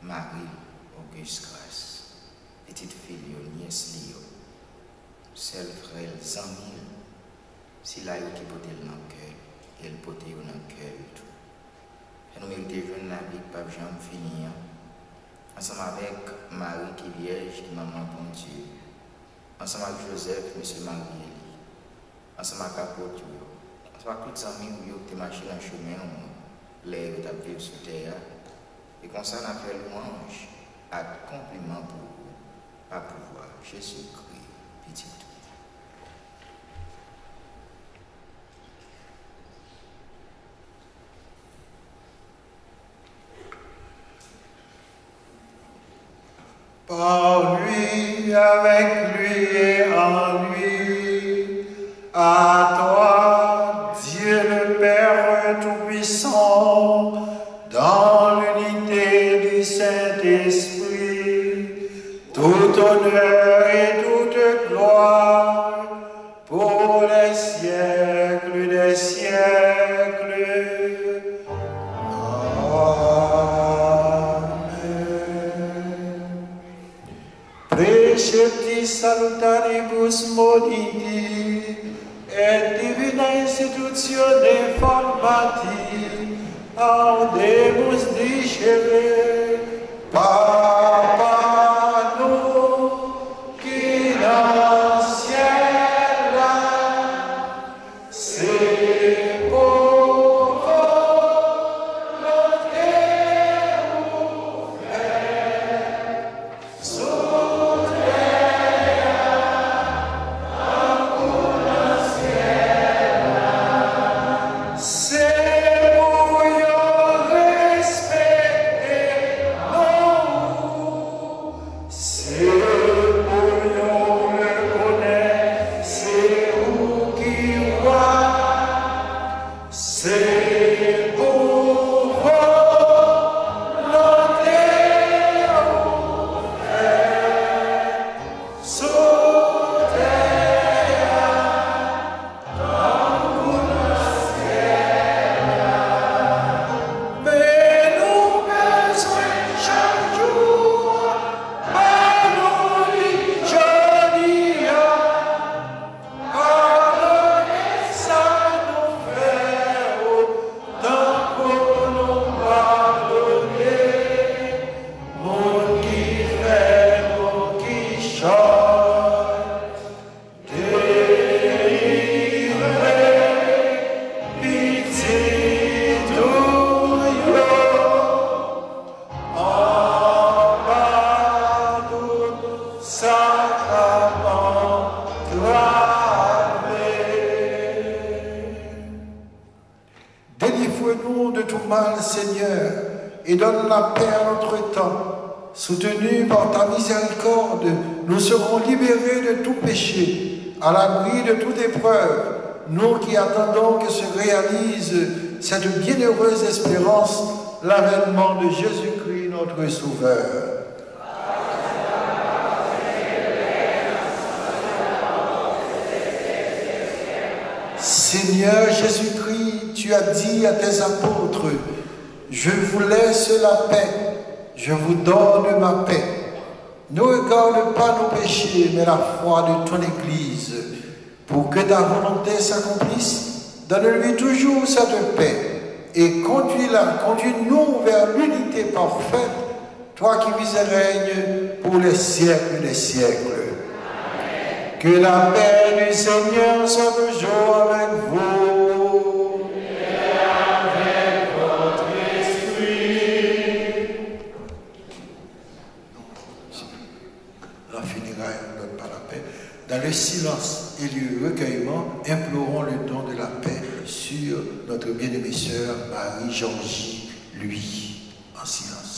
Marie Auguste grâce, petite fille, nièce Lio, seul frère Zamil, si là qui porte le dans le cœur, elle porte le dans le cœur tout. Et nous méritons de jouer la vie, Pape Jean finir. Ensemble avec Marie qui est vierge, qui maman bon Dieu. Ensemble avec Joseph, monsieur Marie-Élie. Ensemble avec Apôtre, ensemble avec tous les amis qui ont marché dans le chemin, les qui ont vécu sur terre. Et comme ça, on a fait louange, à compliment pour vous, à pouvoir Jésus-Christ, petit tout. Par lui, avec lui et en lui, à toi, Dieu le Père Tout-Puissant, dans l'unité du Saint-Esprit, tout honneur et toute gloire, pour les siècles des siècles. Precepti salutaribus moditi et divina institutione formati audemus dicere Papa nous qui dans ciel c'est pour notre c'est pour respecter nos délivre-nous de tout mal, Seigneur, et donne la paix à notre temps. Soutenus par ta miséricorde, nous serons libérés de tout péché, à l'abri de toute épreuve, nous qui attendons que se réalise cette bienheureuse espérance, l'avènement de Jésus-Christ, notre Sauveur. Seigneur Jésus-Christ, tu as dit à tes apôtres, « Je vous laisse la paix, je vous donne ma paix. Ne regarde pas nos péchés, mais la foi de ton Église. Pour que ta volonté s'accomplisse, donne-lui toujours cette paix et conduis-nous vers l'unité parfaite, toi qui vis et règnes pour les siècles des siècles. » Que la paix du Seigneur soit toujours avec vous. Et avec votre esprit. La funéraille ne donne pas la paix. Dans le silence et le recueillement, implorons le don de la paix sur notre bien-aimée sœur Marie-Georgie, lui, en silence.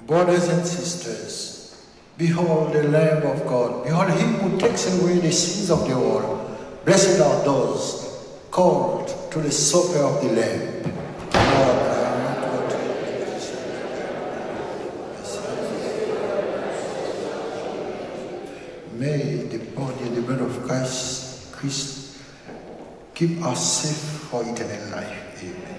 Brothers and sisters, behold the Lamb of God. Behold him who takes away the sins of the world. Blessed are those called to the supper of the Lamb. Lord, I am not worthy. May the body and the blood of Christ keep us safe for eternal life. Amen.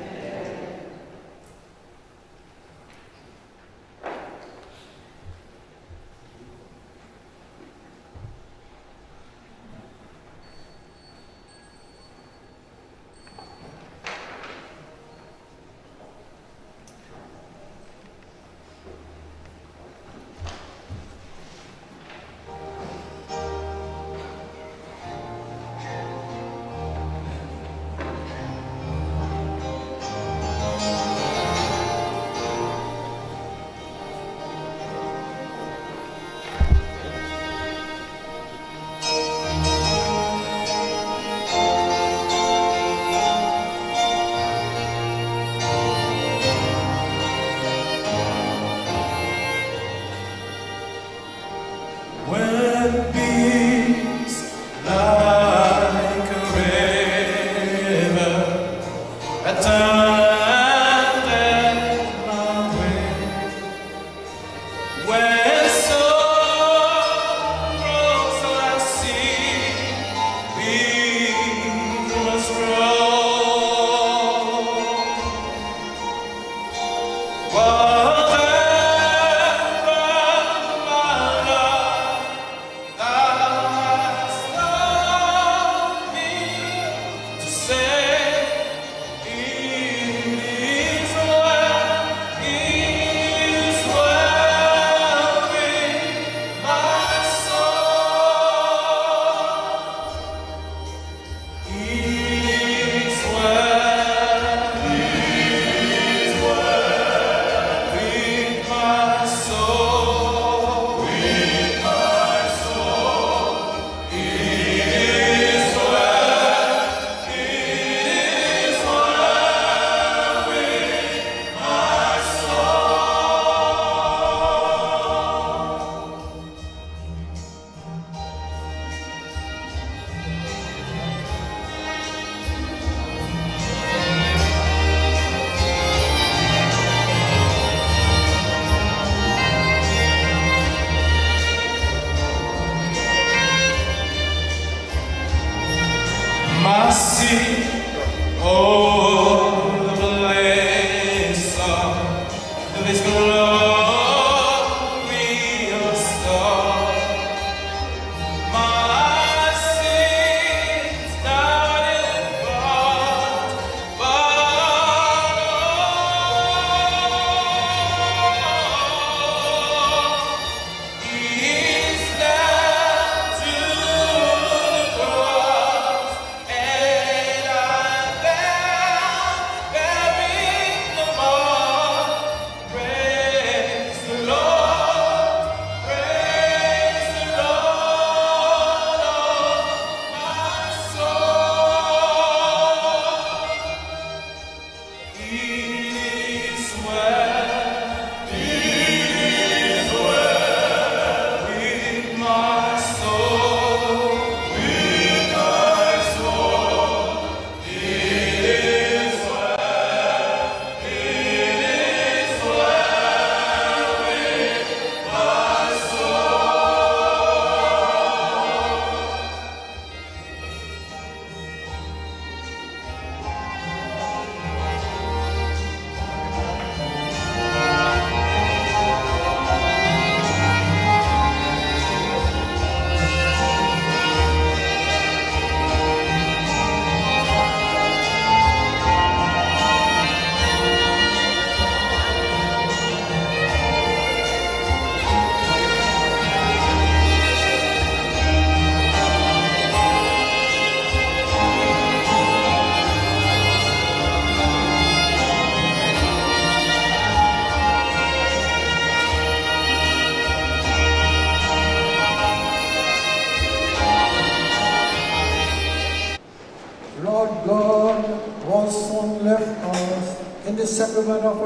the sacrament of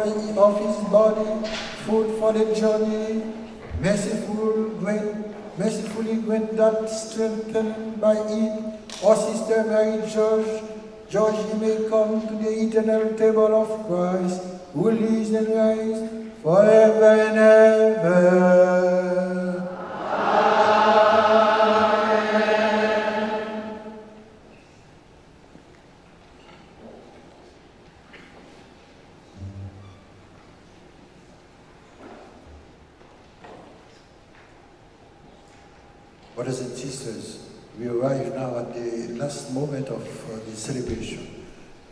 his body, food for the journey, mercifully grant that strengthened by it, our sister Mary George, he may come to the eternal table of Christ, who lives and reigns forever and ever. Brothers and sisters, we arrive now at the last moment of the celebration.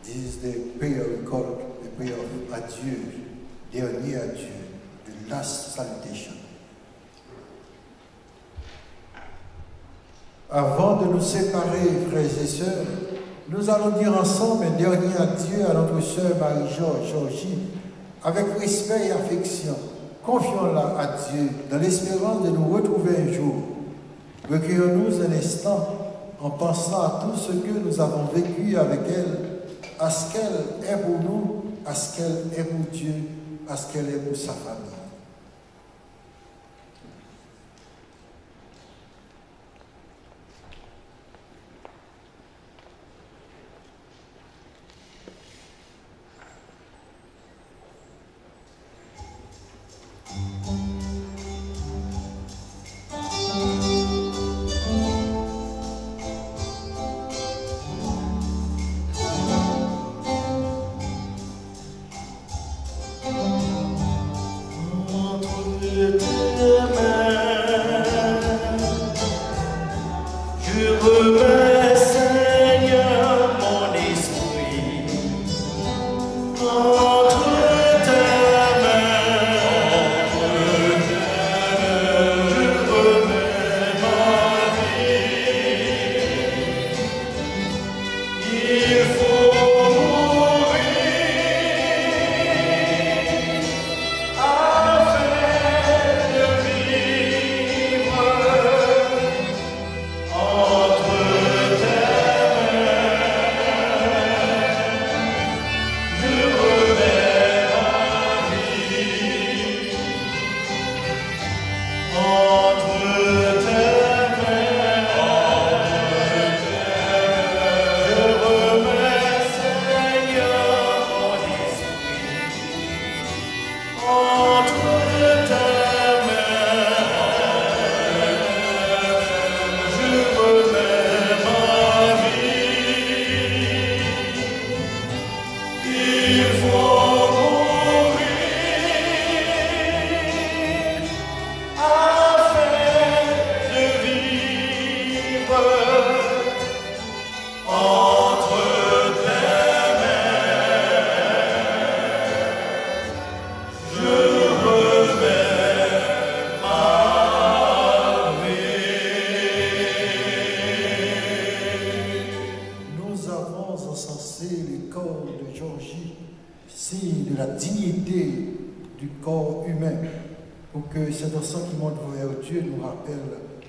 This is the prayer we call the prayer of adieu, dernier adieu, the last salutation. Avant de nous séparer, frères et sœurs, nous allons dire ensemble un dernier adieu à notre sœur Marie-Georgie, avec respect et affection. Confions-la à Dieu dans l'espérance de nous retrouver un jour. Recueillons-nous un instant en pensant à tout ce que nous avons vécu avec elle, à ce qu'elle est pour nous, à ce qu'elle est pour Dieu, à ce qu'elle est pour sa famille.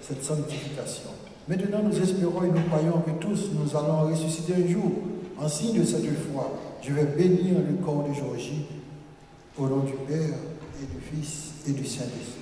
Cette sanctification. Maintenant, nous espérons et nous croyons que tous nous allons ressusciter un jour. En signe de cette foi, je vais bénir le corps de Georgie au nom du Père et du Fils et du Saint-Esprit.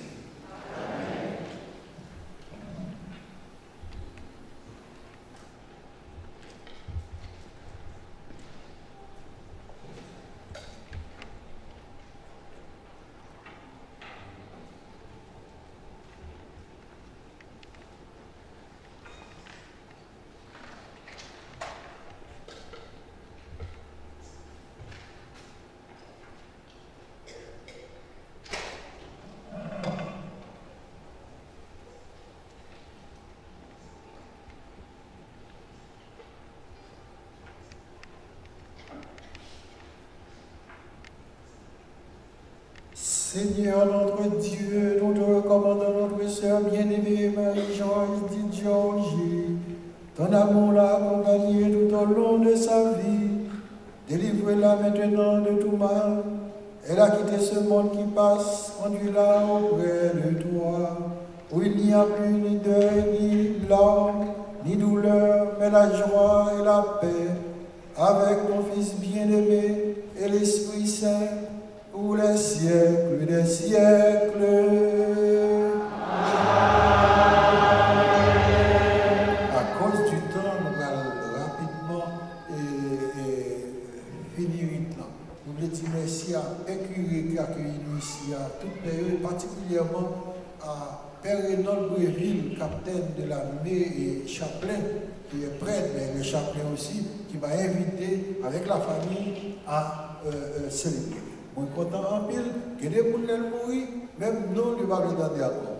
Seigneur notre Dieu, nous te recommandons notre sœur bien-aimée Marie-George dit Georgie. Ton amour l'a accompagnée tout au long de sa vie. Délivre-la maintenant de tout mal. Elle a quitté ce monde qui passe, conduis-la auprès de toi, où il n'y a plus ni deuil, ni larmes, ni douleur, mais la joie et la paix, avec ton Fils bien-aimé et l'Esprit Saint, pour les siècles des siècles. À cause du temps, nous allons rapidement finir là. Nous voulons dire merci à Écurie qui accueille nous ici, à toute période, particulièrement à Père Reynold Breville, capitaine de l'armée et chaplain, qui est prêtre, mais le chaplain aussi, qui m'a invité avec la famille à célébrer. Je suis content en pile, que des gens qui mourent, même nous, nous ne pouvons pas le d'accord.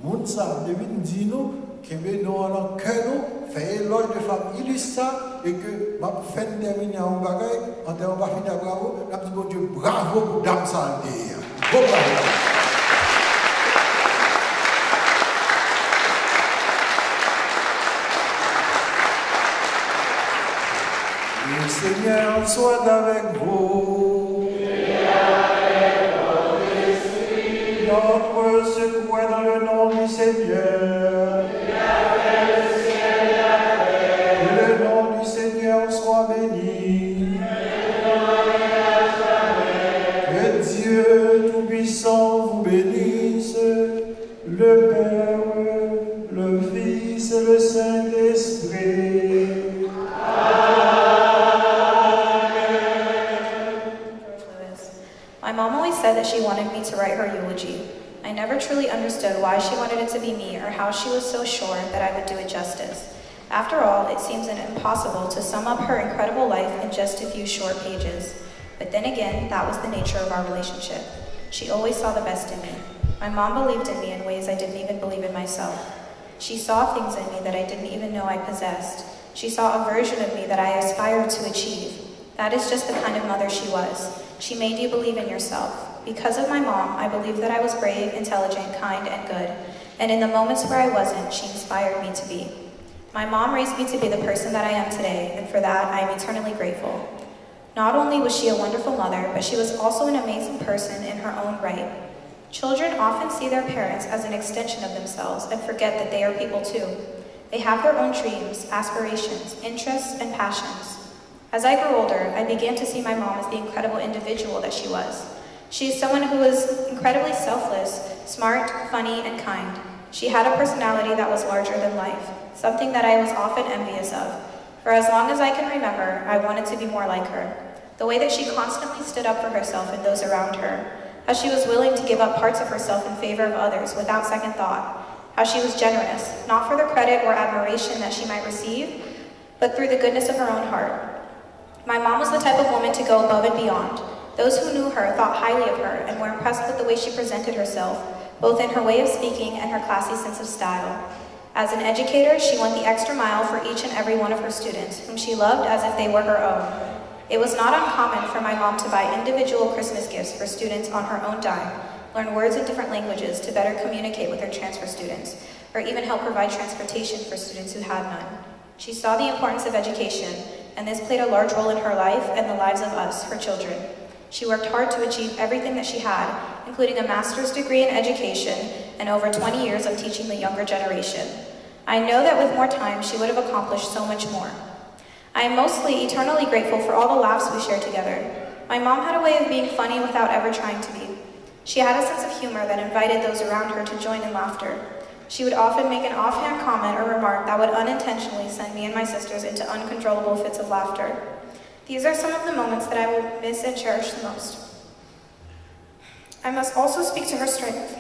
Moun sa devine dit nous que nous allons cœur nous faire éloge de femmes illustres et que ma fin terminer en bagaille en termes de finir bravo, la petite bon Dieu bravo pour dame santé. Bravo. Le Seigneur soit avec vous. Et avec votre esprit. Notre secours dans le nom du Seigneur. Et avec le ciel et la terre. Que le nom du Seigneur soit béni. Que Dieu Tout-Puissant vous bénisse, le Père, le Fils et le Saint-Esprit. My mom always said that she wanted me to write her eulogy. I never truly understood why she wanted it to be me or how she was so sure that I would do it justice. After all, it seems impossible to sum up her incredible life in just a few short pages. But then again, that was the nature of our relationship. She always saw the best in me. My mom believed in me in ways I didn't even believe in myself. She saw things in me that I didn't even know I possessed. She saw a version of me that I aspired to achieve. That is just the kind of mother she was. She made you believe in yourself. Because of my mom, I believed that I was brave, intelligent, kind, and good. And in the moments where I wasn't, she inspired me to be. My mom raised me to be the person that I am today, and for that, I am eternally grateful. Not only was she a wonderful mother, but she was also an amazing person in her own right. Children often see their parents as an extension of themselves and forget that they are people too. They have their own dreams, aspirations, interests, and passions. As I grew older, I began to see my mom as the incredible individual that she was. She is someone who was incredibly selfless, smart, funny, and kind. She had a personality that was larger than life, something that I was often envious of. For as long as I can remember, I wanted to be more like her. The way that she constantly stood up for herself and those around her, how she was willing to give up parts of herself in favor of others without second thought, how she was generous, not for the credit or admiration that she might receive, but through the goodness of her own heart. My mom was the type of woman to go above and beyond. Those who knew her thought highly of her and were impressed with the way she presented herself, both in her way of speaking and her classy sense of style. As an educator, she went the extra mile for each and every one of her students, whom she loved as if they were her own. It was not uncommon for my mom to buy individual Christmas gifts for students on her own dime, learn words in different languages to better communicate with her transfer students, or even help provide transportation for students who had none. She saw the importance of education, and this played a large role in her life and the lives of us, her children. She worked hard to achieve everything that she had, including a master's degree in education and over 20 years of teaching the younger generation. I know that with more time, she would have accomplished so much more. I am mostly eternally grateful for all the laughs we shared together. My mom had a way of being funny without ever trying to be. She had a sense of humor that invited those around her to join in laughter. She would often make an offhand comment or remark that would unintentionally send me and my sisters into uncontrollable fits of laughter. These are some of the moments that I will miss and cherish the most. I must also speak to her strength.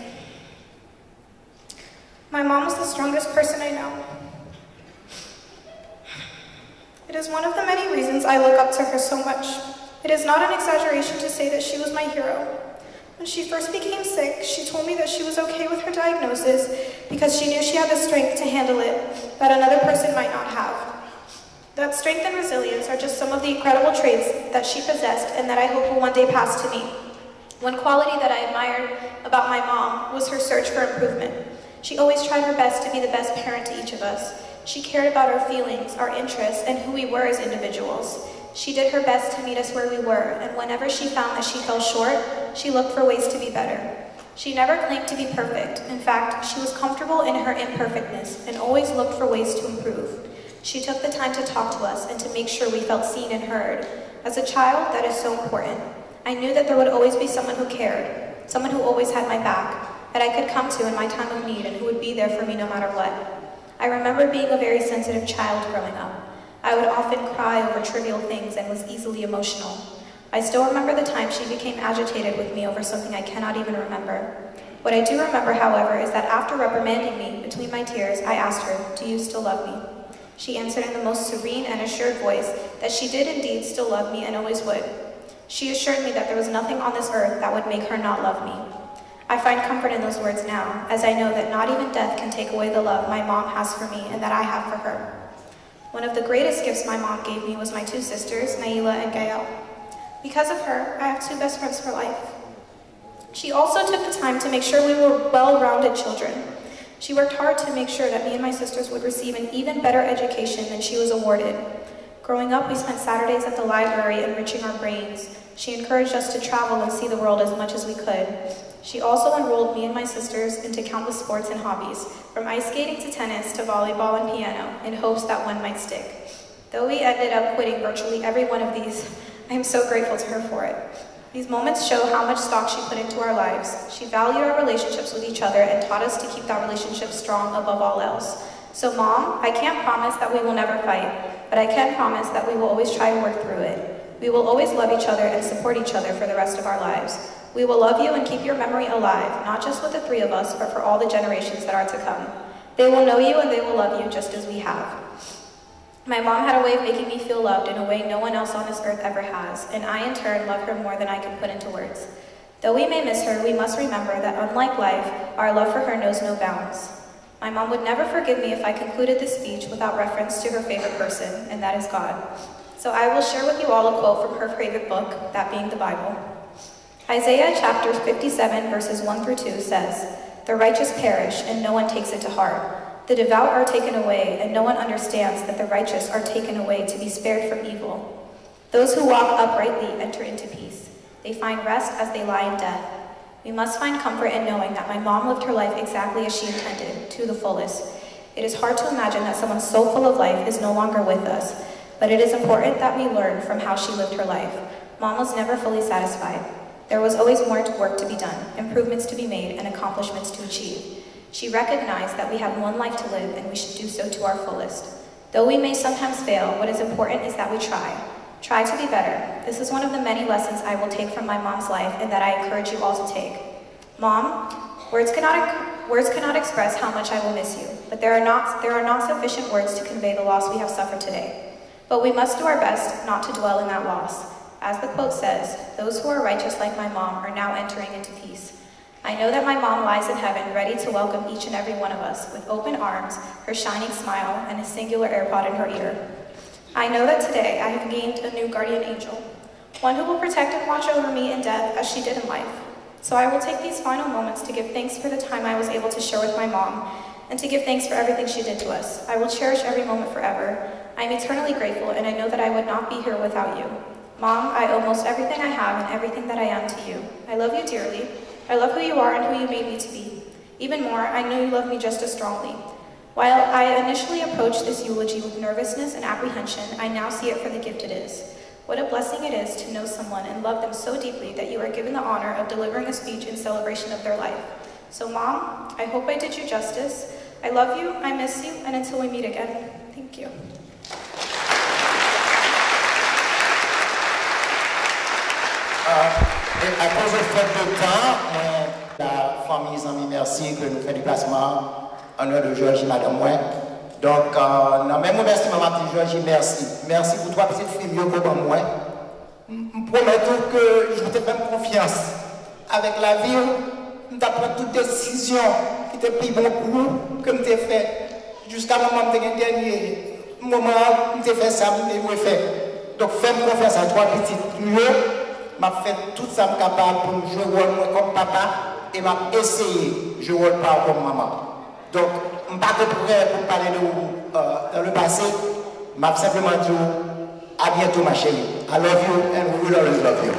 My mom was the strongest person I know. It is one of the many reasons I look up to her so much. It is not an exaggeration to say that she was my hero. When she first became sick, she told me that she was okay with her diagnosis because she knew she had the strength to handle it that another person might not have. That strength and resilience are just some of the incredible traits that she possessed and that I hope will one day pass to me. One quality that I admired about my mom was her search for improvement. She always tried her best to be the best parent to each of us. She cared about our feelings, our interests, and who we were as individuals. She did her best to meet us where we were, and whenever she found that she fell short, she looked for ways to be better. She never claimed to be perfect. In fact, she was comfortable in her imperfectness and always looked for ways to improve. She took the time to talk to us and to make sure we felt seen and heard. As a child, that is so important. I knew that there would always be someone who cared, someone who always had my back, that I could come to in my time of need and who would be there for me no matter what. I remember being a very sensitive child growing up. I would often cry over trivial things and was easily emotional. I still remember the time she became agitated with me over something I cannot even remember. What I do remember, however, is that after reprimanding me between my tears, I asked her, "Do you still love me?" She answered in the most serene and assured voice that she did indeed still love me and always would. She assured me that there was nothing on this earth that would make her not love me. I find comfort in those words now, as I know that not even death can take away the love my mom has for me and that I have for her. One of the greatest gifts my mom gave me was my two sisters, Naila and Gael. Because of her, I have two best friends for life. She also took the time to make sure we were well-rounded children. She worked hard to make sure that me and my sisters would receive an even better education than she was awarded. Growing up, we spent Saturdays at the library enriching our brains. She encouraged us to travel and see the world as much as we could. She also enrolled me and my sisters into countless sports and hobbies, from ice skating to tennis to volleyball and piano, in hopes that one might stick. Though we ended up quitting virtually every one of these, I am so grateful to her for it. These moments show how much stock she put into our lives. She valued our relationships with each other and taught us to keep that relationship strong above all else. So Mom, I can't promise that we will never fight, but I can promise that we will always try to work through it. We will always love each other and support each other for the rest of our lives. We will love you and keep your memory alive, not just with the three of us, but for all the generations that are to come. They will know you and they will love you just as we have. My mom had a way of making me feel loved in a way no one else on this earth ever has, and I in turn love her more than I can put into words. Though we may miss her, we must remember that unlike life, our love for her knows no bounds. My mom would never forgive me if I concluded this speech without reference to her favorite person, and that is God. So I will share with you all a quote from her favorite book, that being the Bible. Isaiah chapter 57 verses 1 through 2 says, "The righteous perish, and no one takes it to heart. The devout are taken away, and no one understands that the righteous are taken away to be spared from evil. Those who walk uprightly enter into peace. They find rest as they lie in death." We must find comfort in knowing that my mom lived her life exactly as she intended, to the fullest. It is hard to imagine that someone so full of life is no longer with us, but it is important that we learn from how she lived her life. Mom was never fully satisfied. There was always more work to be done, improvements to be made, and accomplishments to achieve. She recognized that we have one life to live and we should do so to our fullest. Though we may sometimes fail, what is important is that we try. Try to be better. This is one of the many lessons I will take from my mom's life and that I encourage you all to take. Mom, words cannot express how much I will miss you, but there are not sufficient words to convey the loss we have suffered today. But we must do our best not to dwell in that loss. As the quote says, "Those who are righteous like my mom are now entering into peace." I know that my mom lies in heaven ready to welcome each and every one of us with open arms, her shining smile, and a singular AirPod in her ear. I know that today I have gained a new guardian angel, one who will protect and watch over me in death as she did in life. So I will take these final moments to give thanks for the time I was able to share with my mom, and to give thanks for everything she did to us. I will cherish every moment forever. I am eternally grateful, and I know that I would not be here without you. Mom, I owe most everything I have and everything that I am to you. I love you dearly. I love who you are and who you made me to be. Even more, I know you love me just as strongly. While I initially approached this eulogy with nervousness and apprehension, I now see it for the gift it is. What a blessing it is to know someone and love them so deeply that you are given the honor of delivering a speech in celebration of their life. So Mom, I hope I did you justice. I love you, I miss you, and until we meet again, thank you. À cause de fait de temps, la famille Zami merci que nous fait déplacement en honneur de Georgie, madame moi. Donc, non, mais moi merci maman Georgie, merci. Merci pour trois petites filles mieux que moi. Je promets que je te fais confiance. Avec la vie, nous t'apprends toute décision qui te pris bon pour nous, que nous t'ai fait. Jusqu'à moment où le dernier moment où tu fait ça, nous fait. Donc, fais-moi confiance à trois petites mieux. M'a fait tout ça capable pour jouer rôle comme papa et m'a essayé de jouer pas comme maman. Donc, je ne suis pas prêt pour parler de dans le passé. Je simplement dit à bientôt ma chérie. I love you and we will always love you.